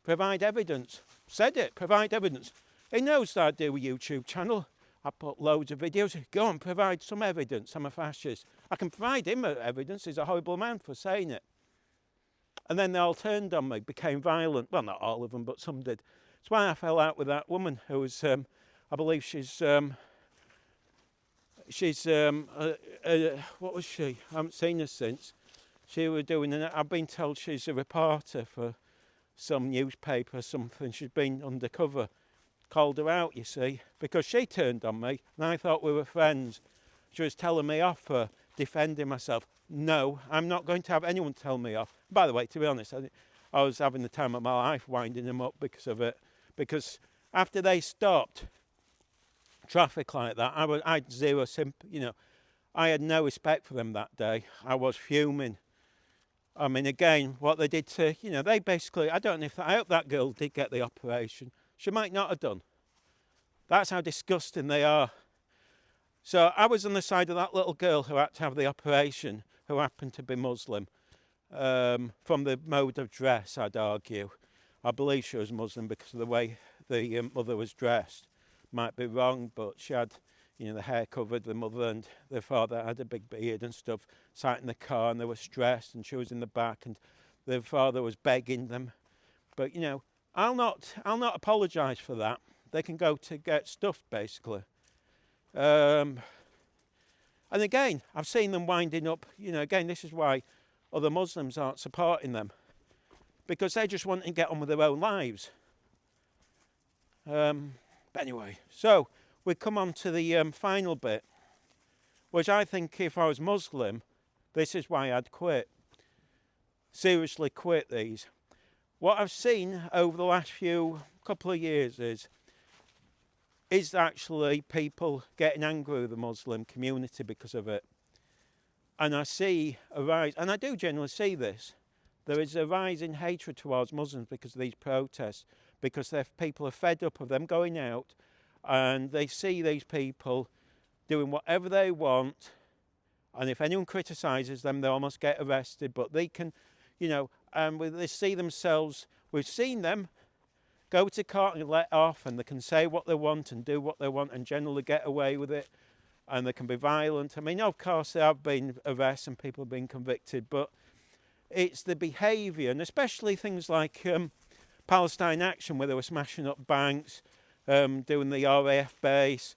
Provide evidence. Said it, provide evidence. He knows that I do a YouTube channel. I put loads of videos. Go on, provide some evidence. I'm a fascist. I can provide him evidence. He's a horrible man for saying it. And then they all turned on me, became violent. Well, not all of them, but some did. That's why I fell out with that woman who was, I believe she's what was she? I haven't seen her since. She was doing, I've been told she's a reporter for some newspaper or something. She's been undercover. Called her out, you see, because she turned on me and I thought we were friends. She was telling me off for defending myself. No, I'm not going to have anyone tell me off. By the way, to be honest, I was having the time of my life winding them up because of it. Because after they stopped traffic like that, I had zero sympathy, I had no respect for them that day. I was fuming. I mean, again, what they did to, they basically, I hope that girl did get the operation. She might not have done. That's how disgusting they are. So I was on the side of that little girl who had to have the operation, who happened to be Muslim, from the mode of dress, I'd argue. I believe she was Muslim because of the way the mother was dressed. Might be wrong, but she had, the hair covered, the mother, and the father had a big beard and stuff, sat in the car and they were stressed and she was in the back and the father was begging them. But, I'll not apologise for that. They can go to get stuffed, basically. And again, I've seen them winding up. Again, this is why other Muslims aren't supporting them. Because they just want to get on with their own lives. But anyway, so we come on to the final bit, which I think if I was Muslim, this is why I'd quit. Seriously quit these. What I've seen over the last couple of years is actually people getting angry with the Muslim community because of it. And I see a rise, and I do generally see this. There is a rise in hatred towards Muslims because of these protests, because people are fed up of them going out and they see these people doing whatever they want, and if anyone criticises them, they almost get arrested, but they can, and they see themselves, we've seen them go to court and let off, and they can say what they want and do what they want and generally get away with it, and they can be violent. I mean, of course, there have been arrests and people have been convicted, but it's the behaviour, and especially things like Palestine Action, where they were smashing up banks, doing the RAF base,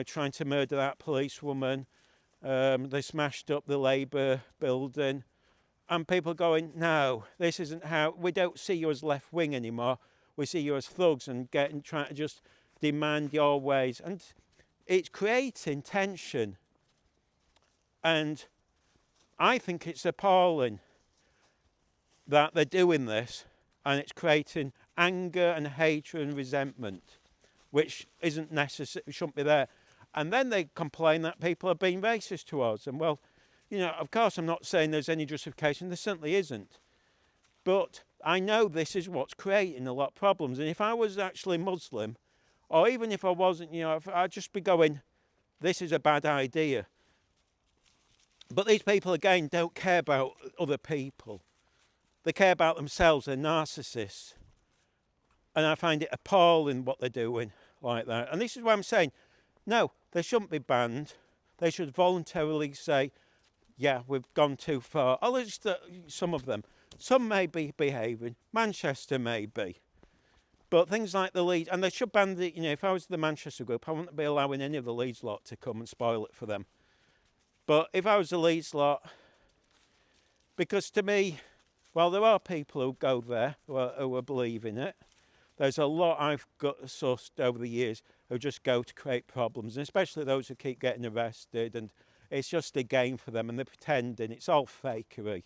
trying to murder that policewoman. They smashed up the Labour building. And people going, no, this isn't how, we don't see you as left wing anymore. We see you as thugs and trying to just demand your ways. And it's creating tension. And I think it's appalling that they're doing this, and it's creating anger and hatred and resentment, which isn't necessary, shouldn't be there. And then they complain that people are being racist towards them. Well, of course, I'm not saying there's any justification. There certainly isn't. But I know this is what's creating a lot of problems. And if I was actually Muslim, or even if I wasn't, I'd just be going, this is a bad idea. But these people, again, don't care about other people. They care about themselves. They're narcissists. And I find it appalling what they're doing like that. And this is why I'm saying, no, they shouldn't be banned. They should voluntarily say, yeah, we've gone too far. At least some of them. Some may be behaving. Manchester may be. But things like the Leeds, and they should ban the, if I was the Manchester group, I wouldn't be allowing any of the Leeds lot to come and spoil it for them. But if I was the Leeds lot, because to me, well, there are people who go there who believe in it. There's a lot I've got sussed over the years who just go to create problems, and especially those who keep getting arrested, and it's just a game for them, and they're pretending. It's all fakery.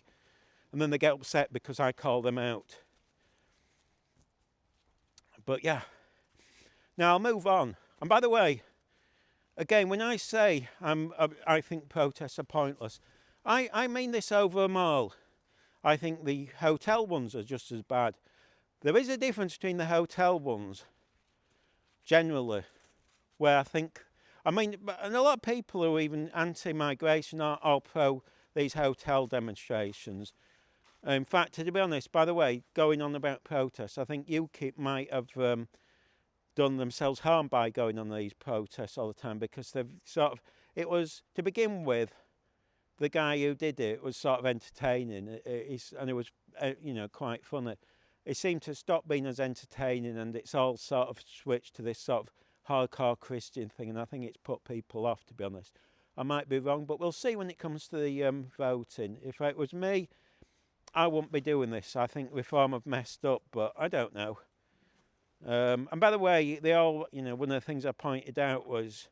And then they get upset because I call them out. But yeah. Now I'll move on. And by the way, again, when I say I think protests are pointless, I mean this over them all. I think the hotel ones are just as bad. There is a difference between the hotel ones, generally, where I think, and a lot of people who are even anti-migration are pro these hotel demonstrations. In fact, to be honest, by the way, going on about protests, I think UKIP might have done themselves harm by going on these protests all the time, because they've it was, to begin with, the guy who did it was sort of entertaining, and it was, quite funny. It seemed to stop being as entertaining, and it's all sort of switched to this sort of hardcore Christian thing, and I think it's put people off, to be honest. I might be wrong, but we'll see when it comes to the voting. If it was me, I wouldn't be doing this. I think Reform have messed up, but I don't know. And by the way, one of the things I pointed out was,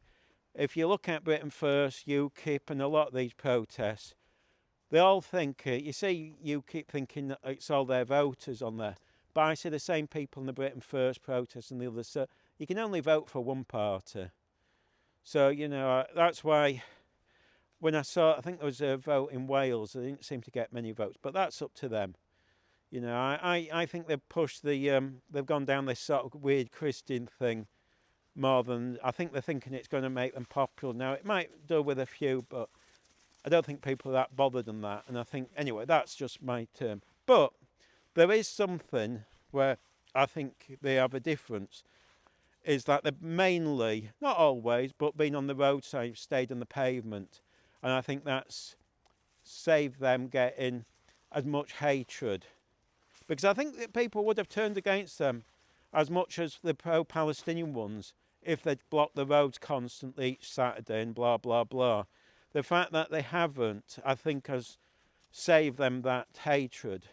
if you look at Britain First, UKIP, and a lot of these protests, they all think, you see UKIP thinking that it's all their voters on there, but I see the same people in the Britain First protests and the others. So you can only vote for one party. So, that's why when I think there was a vote in Wales, they didn't seem to get many votes, but that's up to them. I think they've pushed they've gone down this sort of weird Christian thing more than, I think they're thinking it's going to make them popular. Now, it might do with a few, but I don't think people are that bothered on that. And I think, anyway, that's just my term. But there is something where I think they have a difference, is that they've mainly, not always, but been on the roadside, stayed on the pavement. And I think that's saved them getting as much hatred. Because I think that people would have turned against them as much as the pro-Palestinian ones if they'd blocked the roads constantly each Saturday and blah, blah, blah. The fact that they haven't, I think, has saved them that hatred.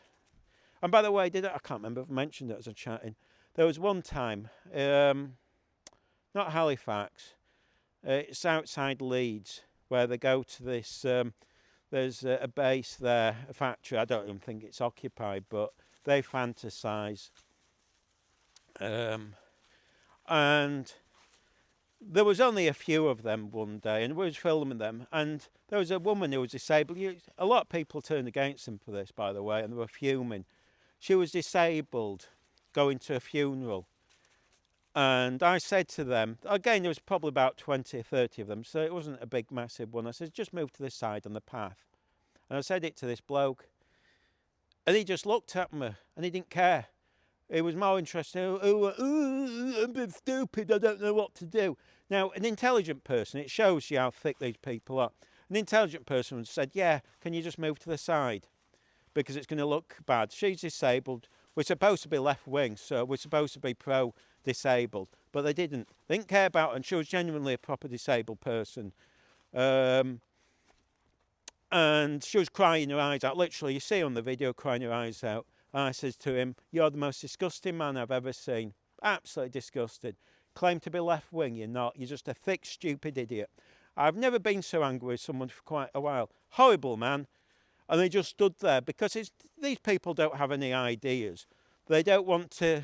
And by the way, I can't remember if I mentioned it as I was chatting. There was one time, not Halifax, it's outside Leeds, where they go to this, there's a base there, a factory, I don't even think it's occupied, but they fantasise. And there was only a few of them one day, and we was filming them, and there was a woman who was disabled. A lot of people turned against them for this, by the way, and they were fuming. She was disabled, going to a funeral. And I said to them, again, there was probably about 20 or 30 of them, so it wasn't a big, massive one. I said, just move to this side on the path. And I said it to this bloke. And he just looked at me, and he didn't care. He was more interested, I'm a bit stupid, I don't know what to do. Now, an intelligent person, it shows you how thick these people are. An intelligent person would have said, yeah, can you just move to the side? Because it's going to look bad. She's disabled. We're supposed to be left-wing, so we're supposed to be pro-disabled. But they didn't. They didn't care about her, and she was genuinely a proper disabled person. And she was crying her eyes out. Literally, you see her on the video crying her eyes out. And I says to him, you're the most disgusting man I've ever seen. Absolutely disgusted. Claim to be left-wing, you're not. You're just a thick, stupid idiot. I've never been so angry with someone for quite a while. Horrible, man. And they just stood there because these people don't have any ideas. They don't want to,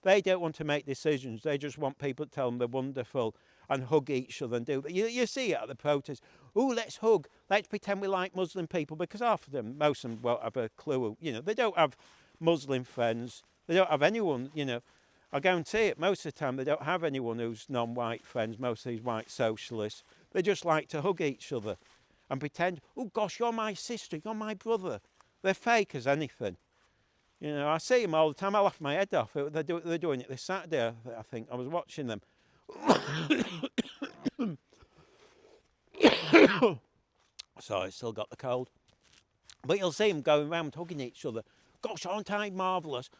they don't want to make decisions. They just want people to tell them they're wonderful and hug each other and do that. You see it at the protests. Oh, let's hug. Let's pretend we like Muslim people, because half of them, most of them won't have a clue. They don't have Muslim friends. They don't have anyone, I guarantee it, most of the time they don't have anyone who's non-white friends, most of these white socialists. They just like to hug each other and pretend, oh gosh, you're my sister, you're my brother. They're fake as anything. I see them all the time. I laugh my head off. They're doing it this Saturday, I think. I was watching them. Sorry, still got the cold. But you'll see them going around hugging each other. Gosh, aren't I marvellous?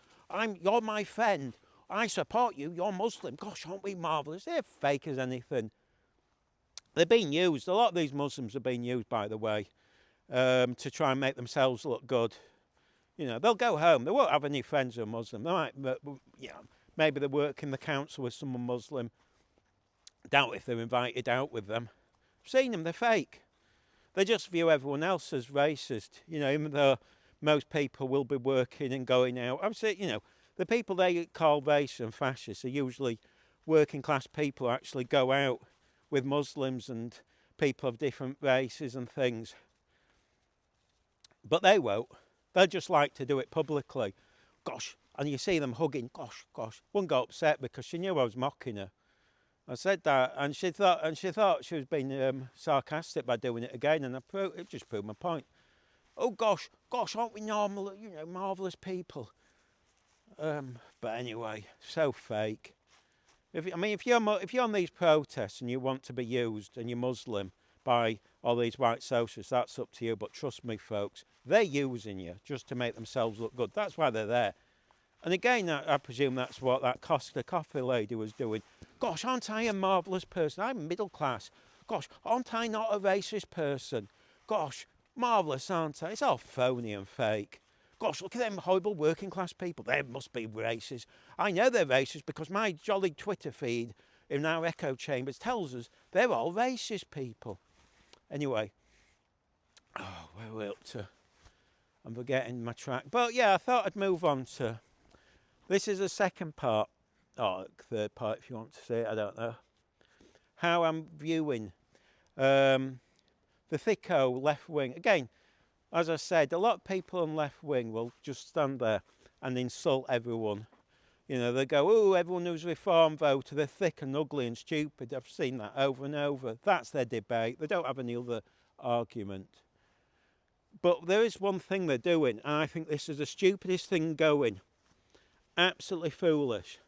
You're my friend. I support you. You're Muslim. Gosh, aren't we marvellous? They're fake as anything. They're being used. A lot of these Muslims are being used, by the way, to try and make themselves look good. They'll go home. They won't have any friends who are Muslim. They might, maybe they work in the council with someone Muslim. Doubt if they're invited out with them. I've seen them. They're fake. They just view everyone else as racist. Even though most people will be working and going out. I'm saying, the people they call racist and fascist are usually working class people who actually go out with Muslims and people of different races and things. But they won't. They'll just like to do it publicly. Gosh, and you see them hugging. Gosh. One got upset because she knew I was mocking her. I said that, and she thought she was being sarcastic by doing it again, and it just proved my point. Oh gosh, aren't we normal, marvellous people? But anyway, so fake. If you're on these protests and you want to be used and you're Muslim by all these white socialists, that's up to you. But trust me, folks, they're using you just to make themselves look good. That's why they're there. And again, I presume that's what that Costa Coffee lady was doing. Gosh, aren't I a marvellous person? I'm middle class. Gosh, aren't I not a racist person? Gosh, marvellous, aren't I? It's all phony and fake. Gosh, look at them horrible working class people. They must be racist. I know they're racist because my jolly Twitter feed in our echo chambers tells us they're all racist people. Anyway, where are we up to? I'm forgetting my track. But yeah, I thought I'd move on to... This is the second part, or third part if you want to say it, I don't know. How I'm viewing the thicko left wing. Again, as I said, a lot of people on left wing will just stand there and insult everyone. They go, oh, everyone who's reform voter, they're thick and ugly and stupid. I've seen that over and over. That's their debate. They don't have any other argument. But there is one thing they're doing, and I think this is the stupidest thing going. Absolutely foolish.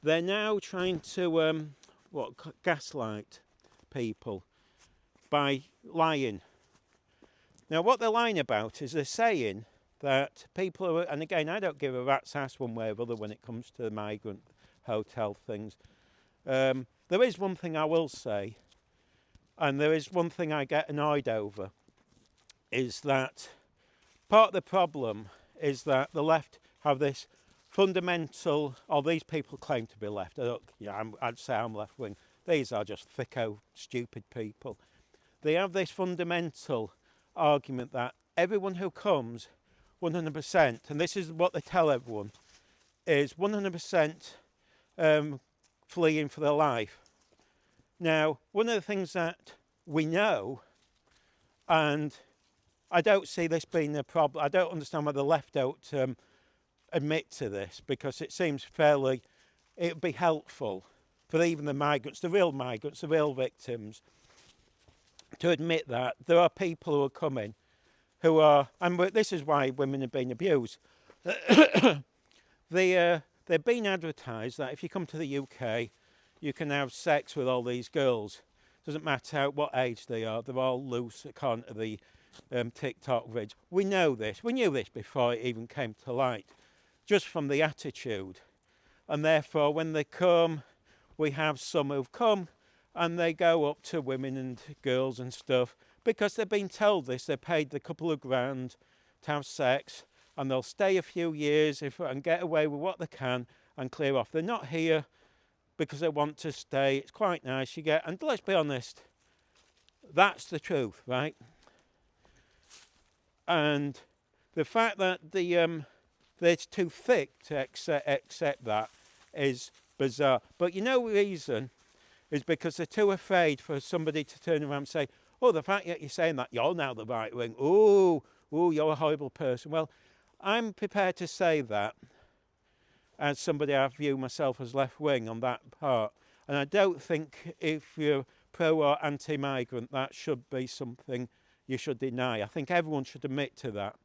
They're now trying to gaslight people by lying. Now what they're lying about is they're saying that people are, and again I don't give a rat's ass one way or other when it comes to the migrant hotel things. There is one thing I will say, and there is one thing I get annoyed over, is that part of the problem is that the left have this fundamental, or these people claim to be left. I'd say I'm left wing. These are just thicko, stupid people. They have this fundamental argument that everyone who comes 100%, and this is what they tell everyone, is 100% fleeing for their life. Now, one of the things that we know, and I don't see this being a problem, I don't understand why the left don't admit to this, because it seems it would be helpful for even the migrants, the real victims, to admit that there are people who are coming who are, and this is why women have been abused. They're being advertised that if you come to the UK, you can have sex with all these girls. Doesn't matter what age they are, they're all loose according to the TikTok vids. We know this. We knew this before it even came to light, just from the attitude. And therefore, when they come, we have some who've come and they go up to women and girls and stuff because they've been told this. They're paid a couple of grand to have sex, and they'll stay a few years and get away with what they can and clear off. They're not here because they want to stay. It's quite nice. And let's be honest, that's the truth, right? And the fact that it's too thick to accept that is bizarre. But reason is because they're too afraid for somebody to turn around and say, oh, the fact that you're saying that, you're now the right wing. Oh, you're a horrible person. Well, I'm prepared to say that as somebody I view myself as left wing on that part. And I don't think if you're pro or anti-migrant, that should be something you should deny. I think everyone should admit to that,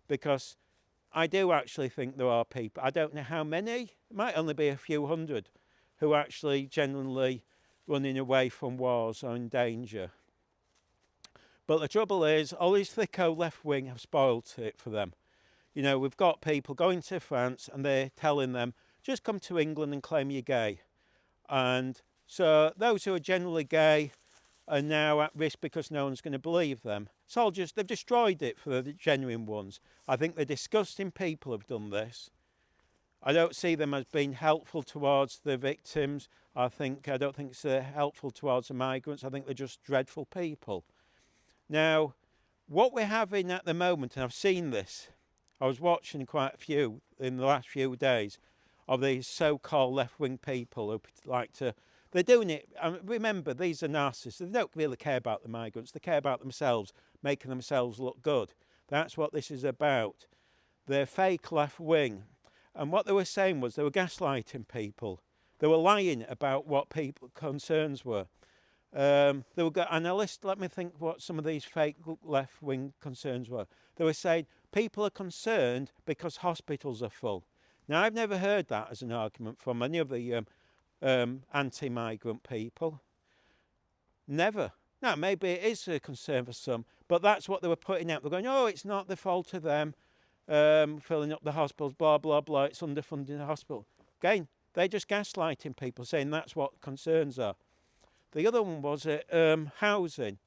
because I do actually think there are people, I don't know how many, it might only be a few hundred, who actually genuinely running away from wars or in danger. But the trouble is, all these thicko left wing have spoiled it for them. We've got people going to France and they're telling them, just come to England and claim you're gay. And so those who are generally gay are now at risk because no one's going to believe them. It's all they've destroyed it for the genuine ones. I think the disgusting people have done this. I don't see them as being helpful towards the victims. I don't think it's helpful towards the migrants. I think they're just dreadful people. Now, what we're having at the moment, and I've seen this, I was watching quite a few in the last few days of these so-called left-wing people who like to They're doing it. Remember, these are narcissists. They don't really care about the migrants. They care about themselves, making themselves look good. That's what this is about. They're fake left wing. And what they were saying was they were gaslighting people. They were lying about what people concerns were. They were let me think what some of these fake left wing concerns were. They were saying people are concerned because hospitals are full. Now, I've never heard that as an argument from any of the anti-migrant people. Never. Now, maybe it is a concern for some, but that's what they were putting out. They're going, oh, it's not the fault of them filling up the hospitals, blah, blah, blah, it's underfunding the hospital. Again, they're just gaslighting people, saying that's what concerns are. The other one was housing.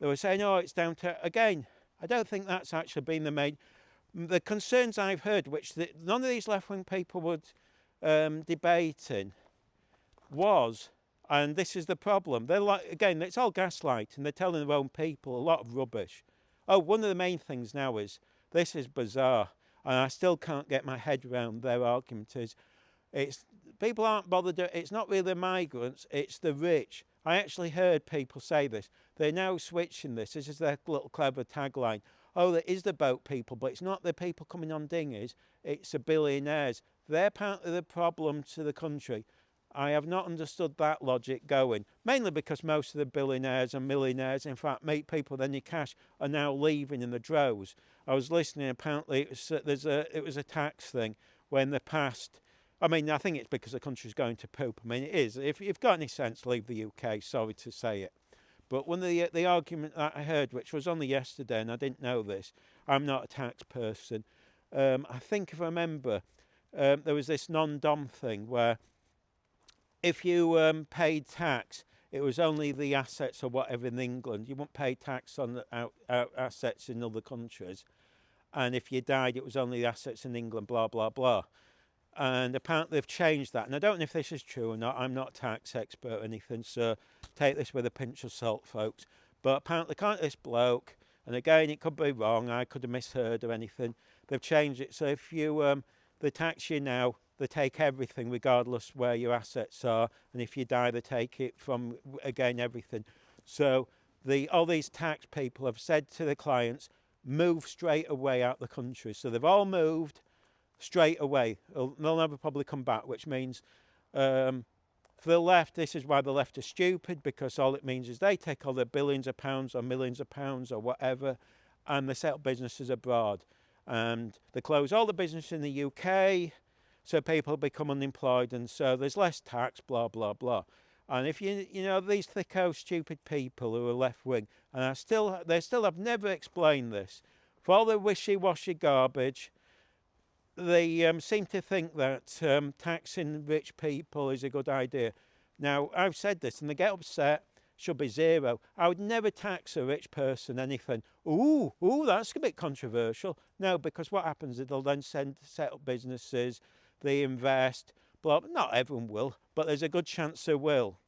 They were saying, oh, it's down to, again, I don't think that's actually been the main. The concerns I've heard, which none of these left-wing people were debating, was, and this is the problem, they're like, again, it's all gaslighting, they're telling their own people a lot of rubbish. Oh, one of the main things now is, this is bizarre, and I still can't get my head around their argument is, people aren't bothered, it's not really the migrants, it's the rich. I actually heard people say this. They're now switching this. This is their little clever tagline. Oh, there is the boat people, but it's not the people coming on dinghies, it's the billionaires. They're part of the problem to the country. I have not understood that logic going, mainly because most of the billionaires and millionaires, in fact, meet people with any cash, are now leaving in the droves. I was listening, apparently it was a tax thing when they passed. I mean, I think it's because the country's going to poop. I mean, it is. If you've got any sense, leave the UK, sorry to say it. But one of the argument that I heard, which was only yesterday, and I didn't know this, I'm not a tax person. I think if I remember, there was this non-dom thing where if you paid tax, it was only the assets or whatever in England. You wouldn't pay tax on the assets in other countries. And if you died, it was only the assets in England, blah, blah, blah. And apparently they've changed that. And I don't know if this is true or not. I'm not a tax expert or anything, so take this with a pinch of salt, folks. But apparently, this bloke, and again, it could be wrong, I could have misheard or anything, they've changed it. So if you, they tax you now, they take everything regardless where your assets are. And if you die, they take it from, again, everything. So all these tax people have said to the clients, move straight away out the country. So they've all moved straight away. They'll never probably come back, which means for the left, this is why the left are stupid, because all it means is they take all their billions of pounds or millions of pounds or whatever, and they set up businesses abroad. And they close all the business in the UK, so people become unemployed, and so there's less tax, blah, blah, blah. And if you know, these thicko stupid people who are left-wing, and they still have never explained this, for all the wishy-washy garbage, they seem to think that taxing rich people is a good idea. Now, I've said this, and they get upset, should be zero. I would never tax a rich person anything. Ooh, that's a bit controversial. No, because what happens is they'll then set up businesses, they invest, blah. Not everyone will, but there's a good chance they will.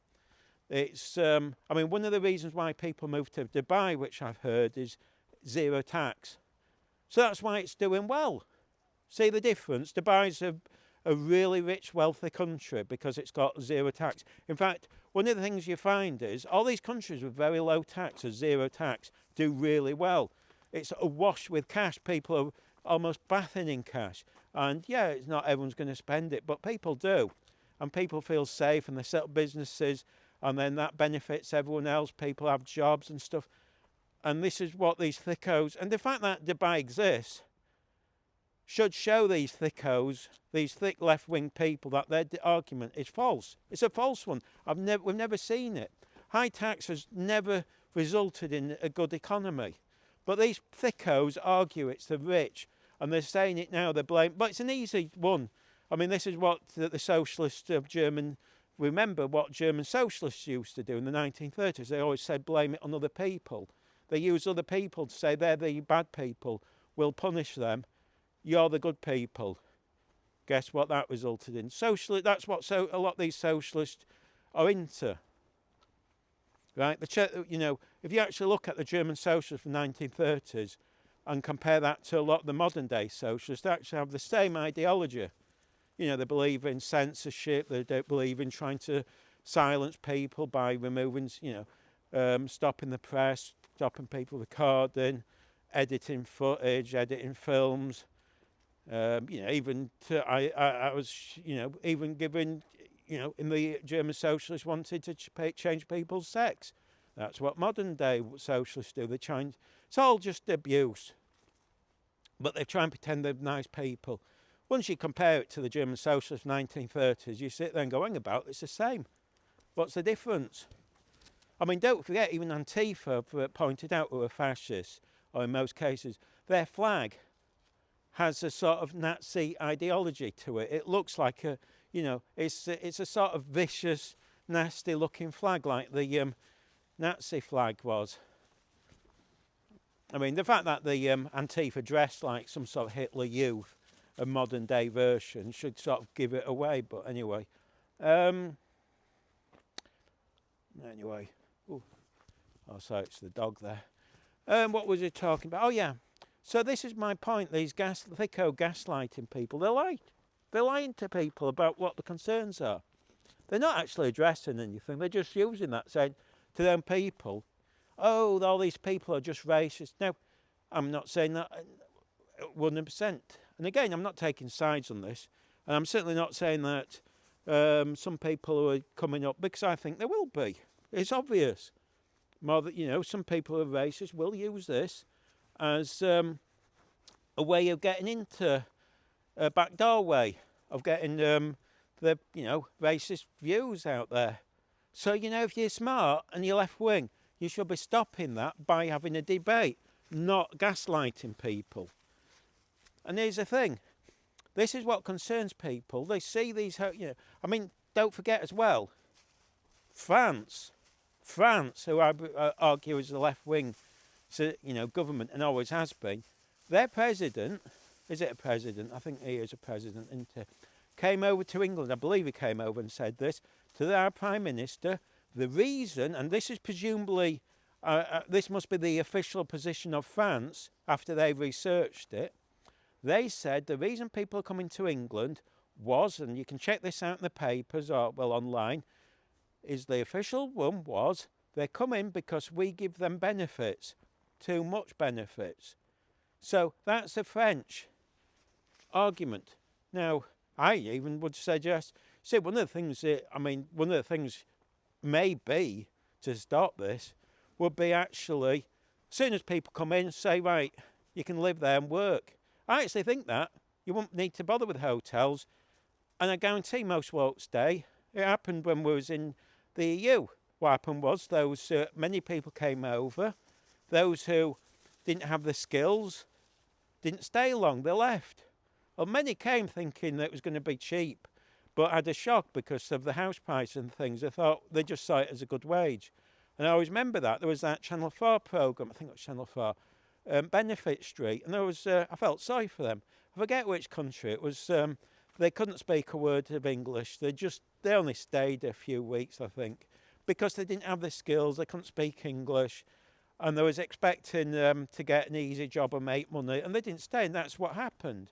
It's, I mean, one of the reasons why people move to Dubai, which I've heard, is zero tax. So that's why it's doing well. See the difference? Dubai's a really rich, wealthy country because it's got zero tax. In fact, one of the things you find is all these countries with very low tax or zero tax do really well. It's awash with cash. People are almost bathing in cash. And yeah, it's not everyone's going to spend it, but people do. And people feel safe and they set up businesses, and then that benefits everyone else. People have jobs and stuff. And this is what these thickos, and the fact that Dubai exists, should show these thickos, these thick left-wing people, that their argument is false. It's a false one. We've never seen it. High tax has never resulted in a good economy. But these thickos argue it's the rich, and they're saying it now, they're blaming. But it's an easy one. I mean, this is what the socialists of German, remember what German socialists used to do in the 1930s. They always said blame it on other people. They use other people to say they're the bad people. We'll punish them. You're the good people. Guess what that resulted in? That's what a lot of these socialists are into. Right? You know, if you actually look at the German socialists from the 1930s and compare that to a lot of the modern day socialists, they actually have the same ideology. You know, they believe in censorship, they don't believe in trying to silence people by removing, stopping the press, stopping people recording, editing footage, editing films. Even I was, even given, in the German socialists wanted to change people's sex. That's what modern day socialists do. They change. It's all just abuse. But they try and pretend they're nice people. Once you compare it to the German socialists 1930s, you sit there and go, hang about, it's the same. What's the difference? I mean, don't forget, even Antifa pointed out who were fascists, or in most cases, their flag has a sort of Nazi ideology to it. It looks like it's a sort of vicious, nasty-looking flag, like the Nazi flag was. I mean, the fact that the Antifa dressed like some sort of Hitler Youth, a modern-day version, should sort of give it away. But anyway, ooh. Oh, sorry, it's the dog there. What was he talking about? Oh, yeah. So this is my point. These gaslighting people, they're lying to people about what the concerns are. They're not actually addressing anything. They're just using that, saying to them people, oh, all these people are just racist. No, I'm not saying that 100%. And again, I'm not taking sides on this. And I'm certainly not saying that some people are coming up, because I think there will be. It's obvious. More that, some people who are racist will use this as a way of getting into a backdoor way of getting the racist views out there. So, if you're smart and you're left wing, you should be stopping that by having a debate, not gaslighting people. And here's the thing. This is what concerns people. They see these, I mean, don't forget as well, France, who I argue is the left-wing, government and always has been, their president, is it a president? I think he is a president, isn't he? Came over to England, I believe he came over and said this, to our Prime Minister, the reason, and this is presumably, this must be the official position of France after they've researched it, they said the reason people are coming to England was, and you can check this out in the papers or, online, is the official one was, they come in because we give them benefits, too much benefits. So that's the French argument. Now, I even would suggest, one of the things maybe to stop this would be actually, as soon as people come in, say, right, you can live there and work. I actually think that. You won't need to bother with hotels. And I guarantee most won't stay. It happened when we was in the EU. What happened was many people came over. Those who didn't have the skills didn't stay long. They left. Well, many came thinking that it was going to be cheap, but had a shock because of the house price and things. They thought they just saw it as a good wage. And I always remember that. There was that Channel 4 programme, I think it was Channel 4, Benefit Street, and there was I felt sorry for them. I forget which country it was. They couldn't speak a word of English. They only stayed a few weeks, I think, because they didn't have the skills. They couldn't speak English, and they was expecting to get an easy job and make money, and they didn't stay. And that's what happened.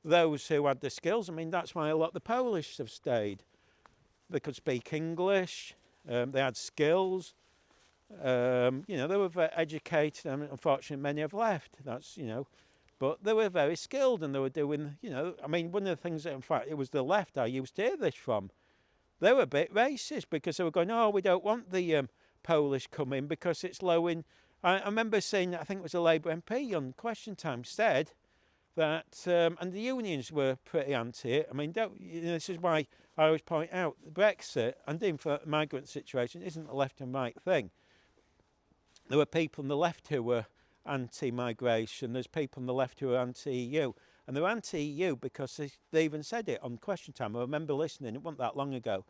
Those who had the skills, that's why a lot of the Polish have stayed. They could speak English. They had skills. They were very educated, and unfortunately many have left. But they were very skilled, and they were doing, one of the things that, in fact, it was the left I used to hear this from. They were a bit racist because they were going, oh, we don't want the Polish coming because it's low in. I remember seeing, I think it was a Labour MP on Question Time said that, and the unions were pretty anti it. This is why I always point out Brexit and even for the migrant situation isn't a left and right thing. There were people on the left who were anti-migration. There's people on the left who are anti-EU. And they're anti-EU because they even said it on Question Time. I remember listening. It wasn't that long ago.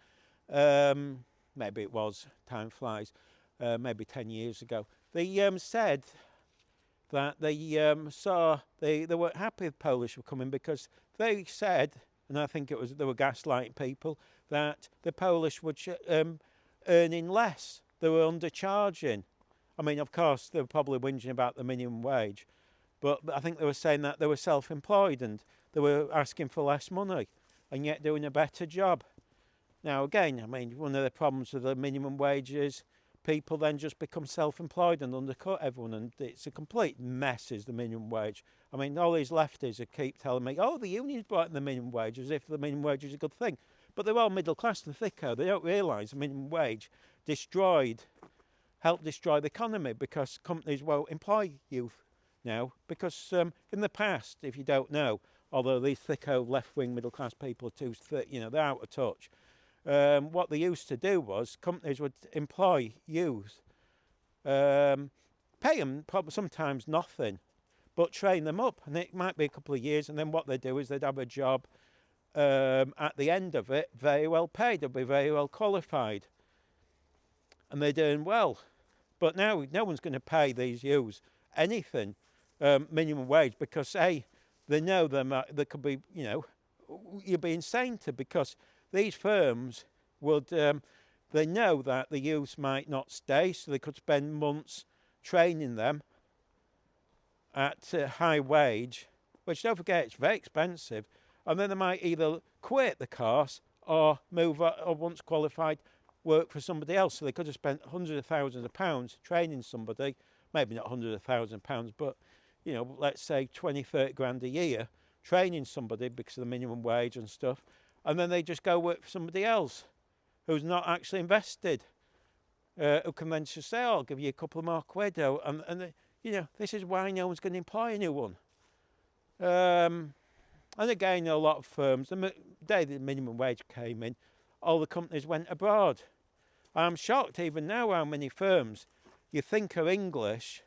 Maybe it was. Time flies. Maybe 10 years ago. They said that they weren't happy the Polish were coming because they said, and I think they were gaslighting people, that the Polish were earning less. They were undercharging. Of course, they were probably whinging about the minimum wage, but I think they were saying that they were self-employed and they were asking for less money and yet doing a better job. Now again, I mean, one of the problems with the minimum wage is people then just become self-employed and undercut everyone, and it's a complete mess is the minimum wage. I mean, all these lefties who keep telling me, oh, the unions brought in the minimum wage, as if the minimum wage is a good thing. But they're all middle class and thicko. They don't realise the minimum wage helped destroy the economy, because companies won't employ youth now. Because in the past, if you don't know, although these thicko left-wing middle class people are too thick, they're out of touch. What they used to do was companies would employ youth, pay them probably sometimes nothing, but train them up, and it might be a couple of years, and then what they do is they'd have a job at the end of it, very well paid, they'll be very well qualified, and they're doing well. But now no one's going to pay these youths anything minimum wage, because they know there could be, you'd be insane to, because these firms would, they know that the youths might not stay, so they could spend months training them at a high wage, which, don't forget, it's very expensive, and then they might either quit the course or move on, or once qualified, work for somebody else. So they could have spent hundreds of thousands of pounds training somebody, maybe not hundreds of thousands of pounds, but let's say 20, 30 grand a year training somebody because of the minimum wage and stuff, and then they just go work for somebody else who's not actually invested, who can then just say, oh, I'll give you a couple of more quid, and this is why no one's going to employ a new one. And again, a lot of firms, the day the minimum wage came in, all the companies went abroad. I'm shocked even now how many firms you think are English,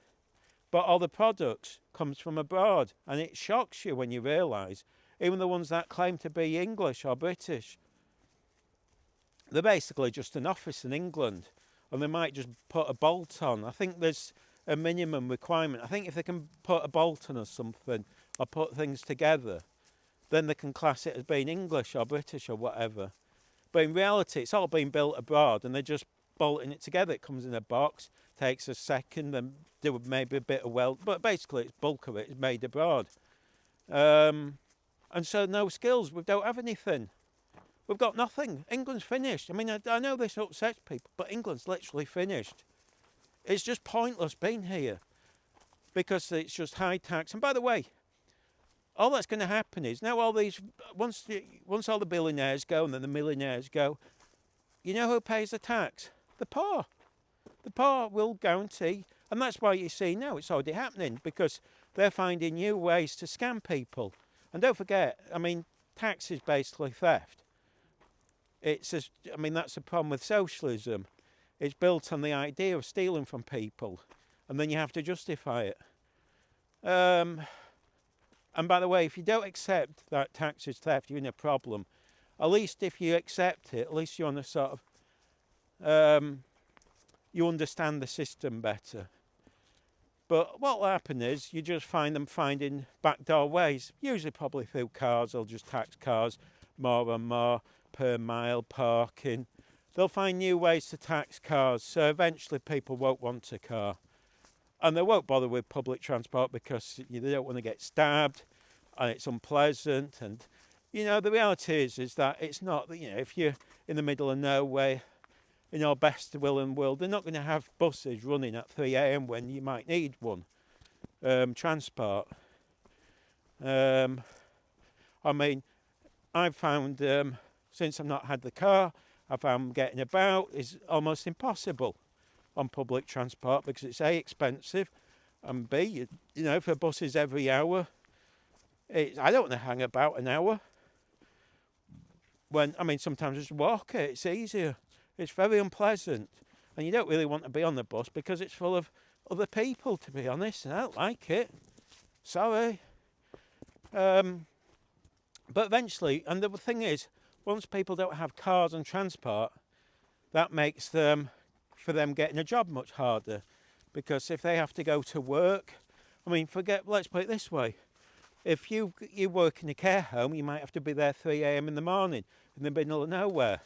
but all the products comes from abroad, and it shocks you when you realise even the ones that claim to be English or British, they're basically just an office in England, and they might just put a bolt on. I think there's a minimum requirement. I think if they can put a bolt on or something, or put things together, then they can class it as being English or British or whatever. But in reality, it's all being built abroad, and they're just bolting it together. It comes in a box, takes a second, then do maybe a bit of weld, but basically it's bulk of it is made abroad. And so no skills, we don't have anything. We've got nothing. England's finished. I mean, I know this upsets people, but England's literally finished. It's just pointless being here, because it's just high tax. And by the way, all that's going to happen is now all these, once all the billionaires go and then the millionaires go, you know who pays the tax? The poor. The poor will guarantee, and that's why you see now it's already happening, because they're finding new ways to scam people. And don't forget, I mean, tax is basically theft. That's the problem with socialism. It's built on the idea of stealing from people, and then you have to justify it. And by the way, if you don't accept that tax is theft, you're in a problem. At least if you accept it, at least you're on a sort of, you understand the system better. But what will happen is you just find them finding backdoor ways, usually probably through cars. They'll just tax cars more and more per mile, parking. They'll find new ways to tax cars, so eventually people won't want a car. And they won't bother with public transport because they don't want to get stabbed, and it's unpleasant. And, the reality is that it's not, if you're in the middle of nowhere, in our best will and world, they're not going to have buses running at 3 a.m. when you might need one. Transport. I mean, I've found, since I've not had the car, I found getting about is almost impossible on public transport, because it's A, expensive, and B, for buses every hour, I don't want to hang about an hour. Sometimes just walk it, it's easier. It's very unpleasant, and you don't really want to be on the bus because it's full of other people, to be honest, and I don't like it. Sorry. But eventually, and the thing is, once people don't have cars and transport, that makes for them getting a job much harder, because if they have to go to work, let's put it this way, if you work in a care home, you might have to be there 3 a.m. in the morning in the middle of nowhere.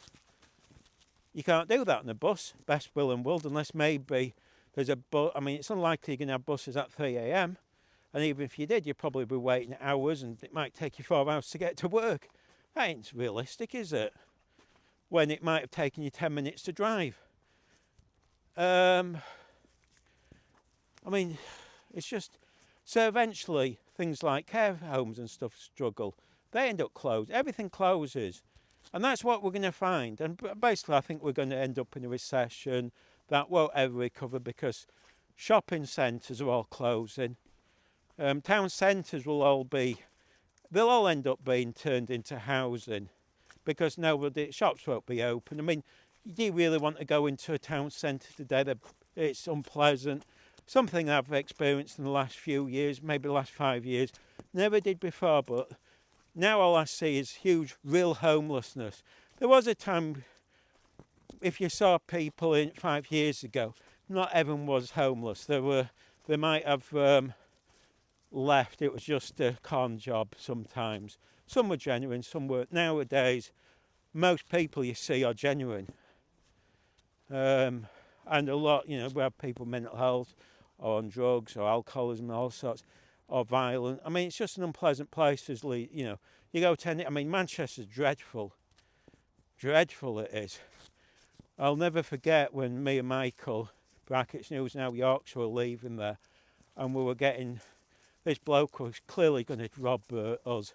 You can't do that on a bus, best will and world, unless maybe there's a bus. It's unlikely you're going to have buses at 3 a.m. And even if you did, you'd probably be waiting hours, and it might take you 4 hours to get to work. That ain't realistic, is it? when it might have taken you 10 minutes to drive. I mean, it's just, so eventually things like care homes and stuff struggle. They end up closed. Everything closes. And that's what we're going to find. And basically I think we're going to end up in a recession that won't ever recover because shopping centres are all closing. Town centres will all be, they'll all end up being turned into housing because shops won't be open. I mean, do you really want to go into a town centre today? It's unpleasant. Something I've experienced in the last few years, maybe the last 5 years. Never did before, but now all I see is huge real homelessness. There was a time, if you saw people in 5 years ago, not everyone was homeless. They might have left. It was just a con job sometimes. Some were genuine, some weren't. Nowadays, most people you see are genuine. And a lot, we have people with mental health or on drugs or alcoholism and all sorts, or violent. I mean, it's just an unpleasant place. You go to Manchester's dreadful. Dreadful it is. I'll never forget when me and Michael, brackets News Now Yorkshire, were leaving there, and we were getting, this bloke was clearly going to rob us.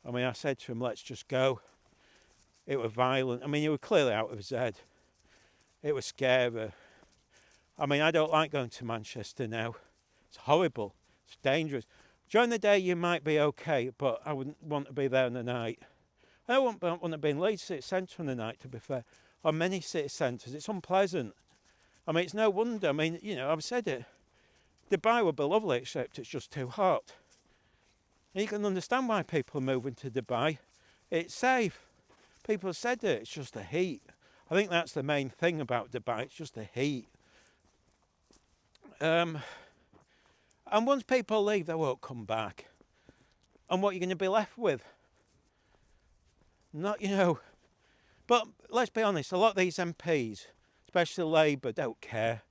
I mean, I said to him, let's just go. It was violent. I mean, he was clearly out of his head. It was scary. I mean, I don't like going to Manchester now. It's horrible. It's dangerous. During the day, you might be okay, but I wouldn't want to be there in the night. I don't want to be in Leeds City Centre in the night, to be fair, or many city centres. It's unpleasant. I mean, it's no wonder. I mean, I've said it. Dubai would be lovely, except it's just too hot. And you can understand why people are moving to Dubai. It's safe. People have said it. It's just the heat. I think that's the main thing about Dubai. It's just the heat. And once people leave, they won't come back. And what you're going to be left with? Not, But let's be honest, a lot of these MPs, especially Labour, don't care.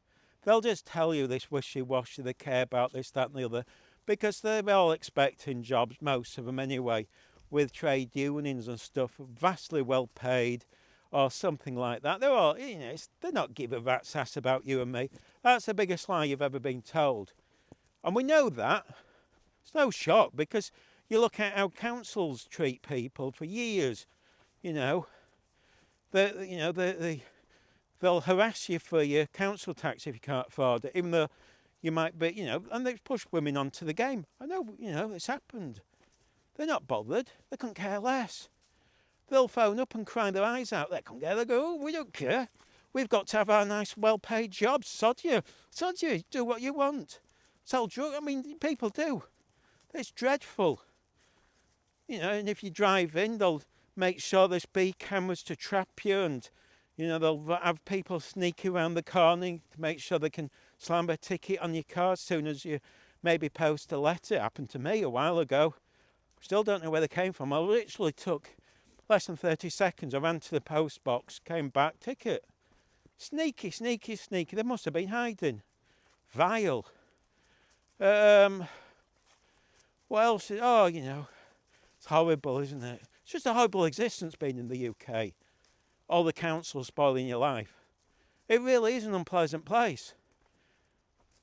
They'll just tell you this wishy-washy, they care about this, that and the other, because they're all expecting jobs, most of them anyway, with trade unions and stuff, vastly well paid, or something like that. They're all, they're not giving a rat's ass about you and me. That's the biggest lie you've ever been told. And we know that. It's no shock, because you look at how councils treat people for years, They'll harass you for your council tax if you can't afford it, even though you might be, and they've pushed women onto the game. I know, it's happened. They're not bothered. They couldn't care less. They'll phone up and cry their eyes out. They couldn't care. They go, we don't care. We've got to have our nice, well-paid jobs. Sod you. Do what you want. Sell drugs. I mean, people do. It's dreadful. And if you drive in, they'll make sure there's speed cameras to trap you, and they'll have people sneaking around the corner to make sure they can slam a ticket on your car as soon as you maybe post a letter. It happened to me a while ago. Still don't know where they came from. I literally took less than 30 seconds. I ran to the post box, came back, ticket. Sneaky. They must have been hiding. Vile. What else? It's horrible, isn't it? It's just a horrible existence being in the UK. All the councils spoiling your life. It really is an unpleasant place.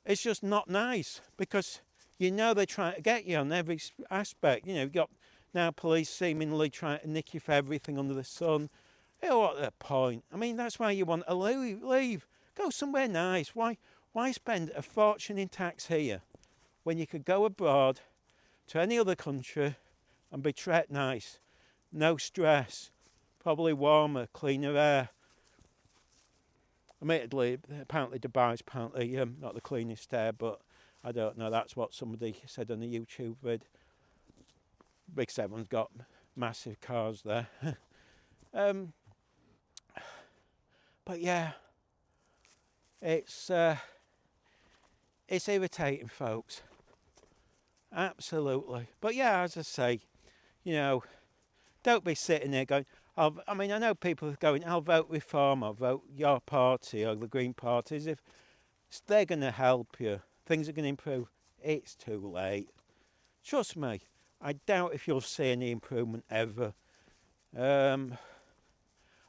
It's just not nice because they're trying to get you on every aspect. You've got now police seemingly trying to nick you for everything under the sun. What a point. I mean, that's why you want to leave. Go somewhere nice. Why spend a fortune in tax here when you could go abroad to any other country and be treated nice? No stress, probably warmer, cleaner air. Admittedly, apparently Dubai's not the cleanest air, but I don't know. That's what somebody said on a YouTube vid. Because everyone's got massive cars there. But yeah, it's irritating, folks. Absolutely. But yeah, as I say, don't be sitting there going, I know people are going, I'll vote Reform, I'll vote your party or the Green Party, as if they're going to help you. Things are going to improve. It's too late. Trust me, I doubt if you'll see any improvement ever.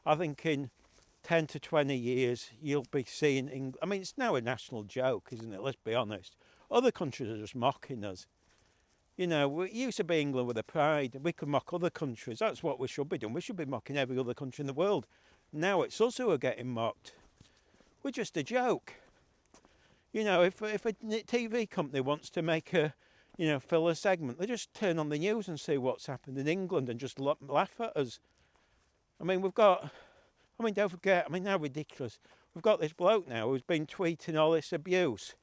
I think in 10 to 20 years, you'll be seeing... I mean, it's now a national joke, isn't it? Let's be honest. Other countries are just mocking us. You know, it used to be England with a pride. We could mock other countries. That's what we should be doing. We should be mocking every other country in the world. Now it's us who are getting mocked. We're just a joke. You know, if a TV company wants to make a, fill a segment, they just turn on the news and see what's happened in England and just laugh at us. I mean, don't forget, how ridiculous. We've got this bloke now who's been tweeting all this abuse,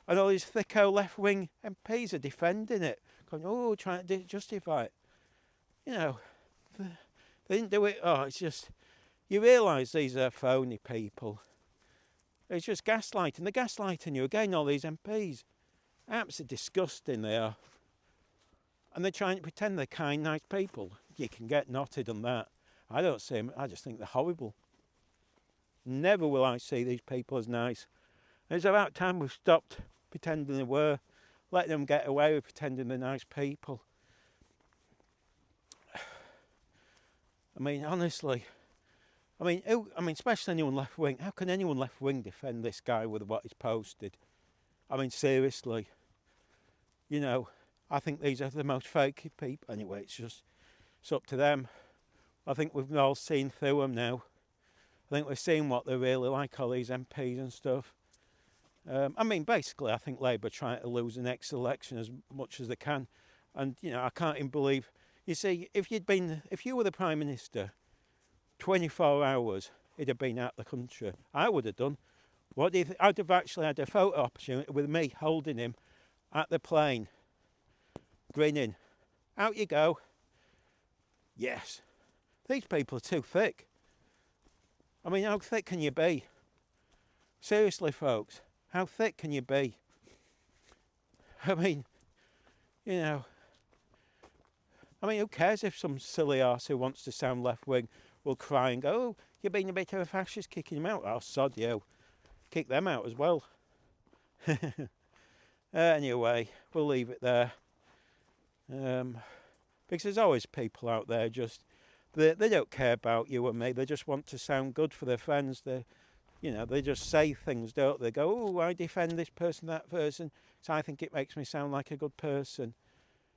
and all these thicko left-wing MPs are defending it, going, trying to justify it. You know, they didn't do it. Oh, it's just, you realise these are phony people. It's just gaslighting. They're gaslighting you again, all these MPs. Absolutely disgusting they are. And they're trying to pretend they're kind, nice people. You can get knotted on that. I don't see them. I just think they're horrible. Never will I see these people as nice. It's about time we've stopped pretending they were. Let them get away with pretending they're nice people. I mean, honestly. Especially anyone left wing. How can anyone left wing defend this guy with what he's posted? I mean, seriously. You know, I think these are the most fakey people. Anyway, it's up to them. I think we've all seen through them now. I think we've seen what they're really like, all these MPs and stuff. Basically, I think Labour are trying to lose the next election as much as they can. And, I can't even believe... You see, if you were the Prime Minister, 24 hours, he'd have been out of the country. I would have done. What do you think? I'd have actually had a photo opportunity with me holding him at the plane, grinning. Out you go. Yes. These people are too thick. How thick can you be? Seriously, folks, how thick can you be? Who cares if some silly arse who wants to sound left-wing will cry and go, oh, you're being a bit of a fascist, kicking him out. Oh, sod you. Kick them out as well. Anyway, we'll leave it there. Because there's always people out there they don't care about you and me. They just want to sound good for their friends. They just say things, don't they? Go, oh, I defend this person, that person, so I think it makes me sound like a good person.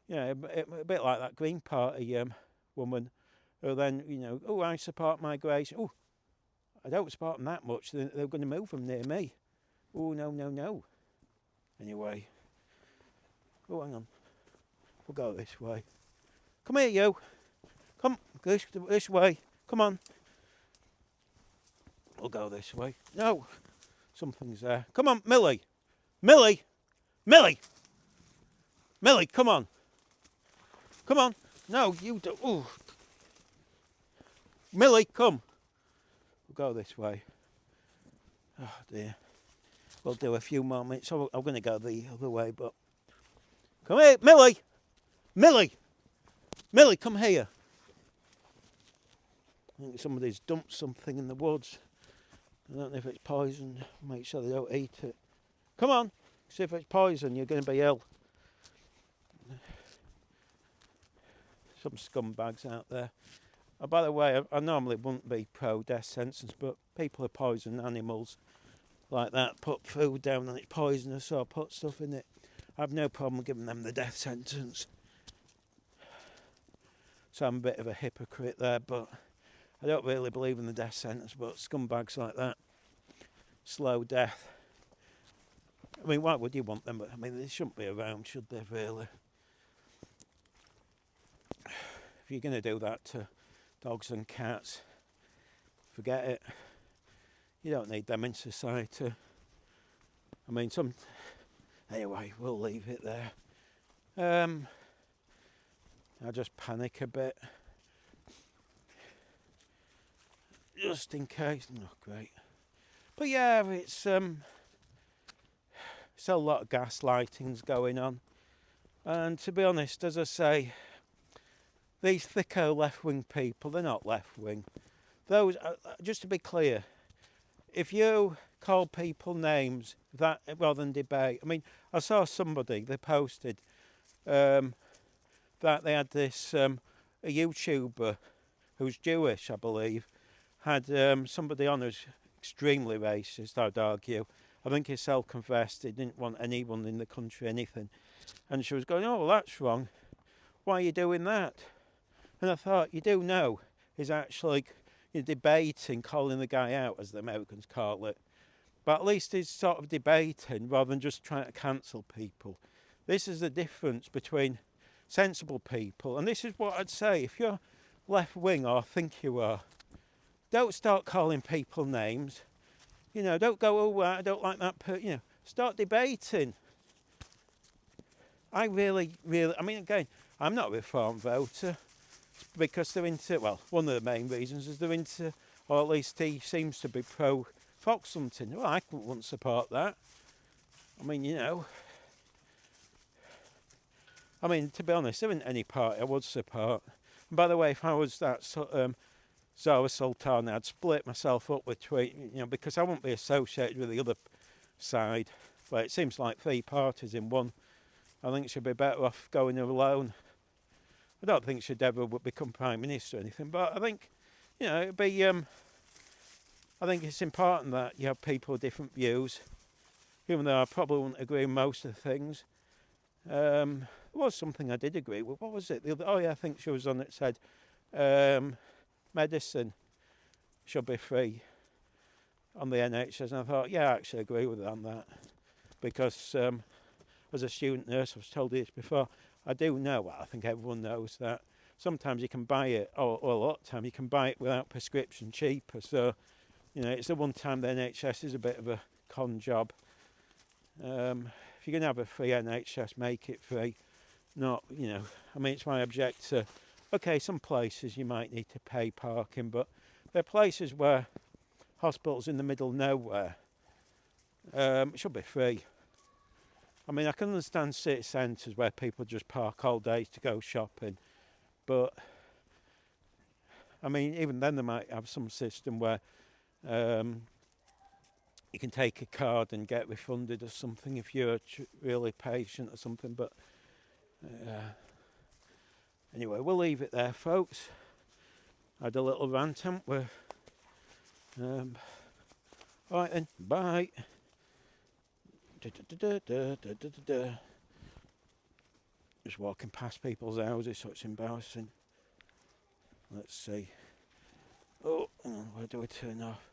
A bit like that Green Party woman who then, oh, I support migration. Oh, I don't support them that much. They're going to move them near me. Oh, no. Anyway. Oh, hang on. We'll go this way. Come here, you. Come this way. Come on. We'll go this way. No. Something's there. Come on, Millie. Millie, come on. Come on. No, you don't. Ooh. Millie, come. We'll go this way. Oh, dear. We'll do a few more minutes. I'm going to go the other way, but... Come here, Millie. Millie, come here. I think somebody's dumped something in the woods. I don't know if it's poison. Make sure they don't eat it. Come on. See if it's poison. You're going to be ill. Some scumbags out there. Oh, by the way, I normally wouldn't be pro-death sentence, but people who poison animals like that, put food down and it's poisonous or put stuff in it, I have no problem giving them the death sentence. So I'm a bit of a hypocrite there, but I don't really believe in the death sentence, but scumbags like that, slow death. Why would you want them? They shouldn't be around, should they, really? If you're going to do that to dogs and cats, forget it. You don't need them in society. Anyway, we'll leave it there. I just panic a bit. Just in case. Not great. But yeah, it's a lot of gaslighting's going on. And to be honest, as I say, these thicko left-wing people, they're not left-wing. Those, just to be clear, if you call people names that rather than debate, I saw somebody, they posted that they had this a YouTuber who's Jewish, I believe, had somebody on who's extremely racist, I'd argue. I think he self-confessed he didn't want anyone in the country, anything. And she was going, oh, well, that's wrong. Why are you doing that? And I thought, you do know he's actually debating, calling the guy out, as the Americans call it. But at least he's sort of debating rather than just trying to cancel people. This is the difference between sensible people. And this is what I'd say. If you're left-wing or think you are, don't start calling people names. Don't go, oh, I don't like that person. Start debating. I really, again, I'm not a reform voter because they're into, well, one of the main reasons is they're into, or at least he seems to be pro-fox hunting. Well, I wouldn't support that. To be honest, there isn't any party I would support. And by the way, if I was that Zara Sultana, I'd split myself up between, because I wouldn't be associated with the other side. But it seems like three parties in one. I think she'd be better off going alone. I don't think she'd ever become Prime Minister or anything, but I think, it'd be, I think it's important that you have people with different views, even though I probably wouldn't agree with most of the things. There was something I did agree with. What was it? I think she was on that said medicine should be free on the NHS. And I thought, yeah, I actually agree with her on that. Because as a student nurse, I was told this before, I do know, well, I think everyone knows that sometimes you can buy it, or a lot of time you can buy it without prescription cheaper. So, it's the one time the NHS is a bit of a con job. If you're going to have a free NHS, make it free. Not, it's my object to, okay, some places you might need to pay parking, but there are places where hospitals in the middle of nowhere, it should be free. I can understand city centres where people just park all day to go shopping, but, even then they might have some system where you can take a card and get refunded or something if you're really patient or something, but anyway, we'll leave it there, folks. I had a little rant, haven't we? Alright then, bye. Just walking past people's houses, so it's embarrassing. Let's see. Oh, hang on, where do we turn off?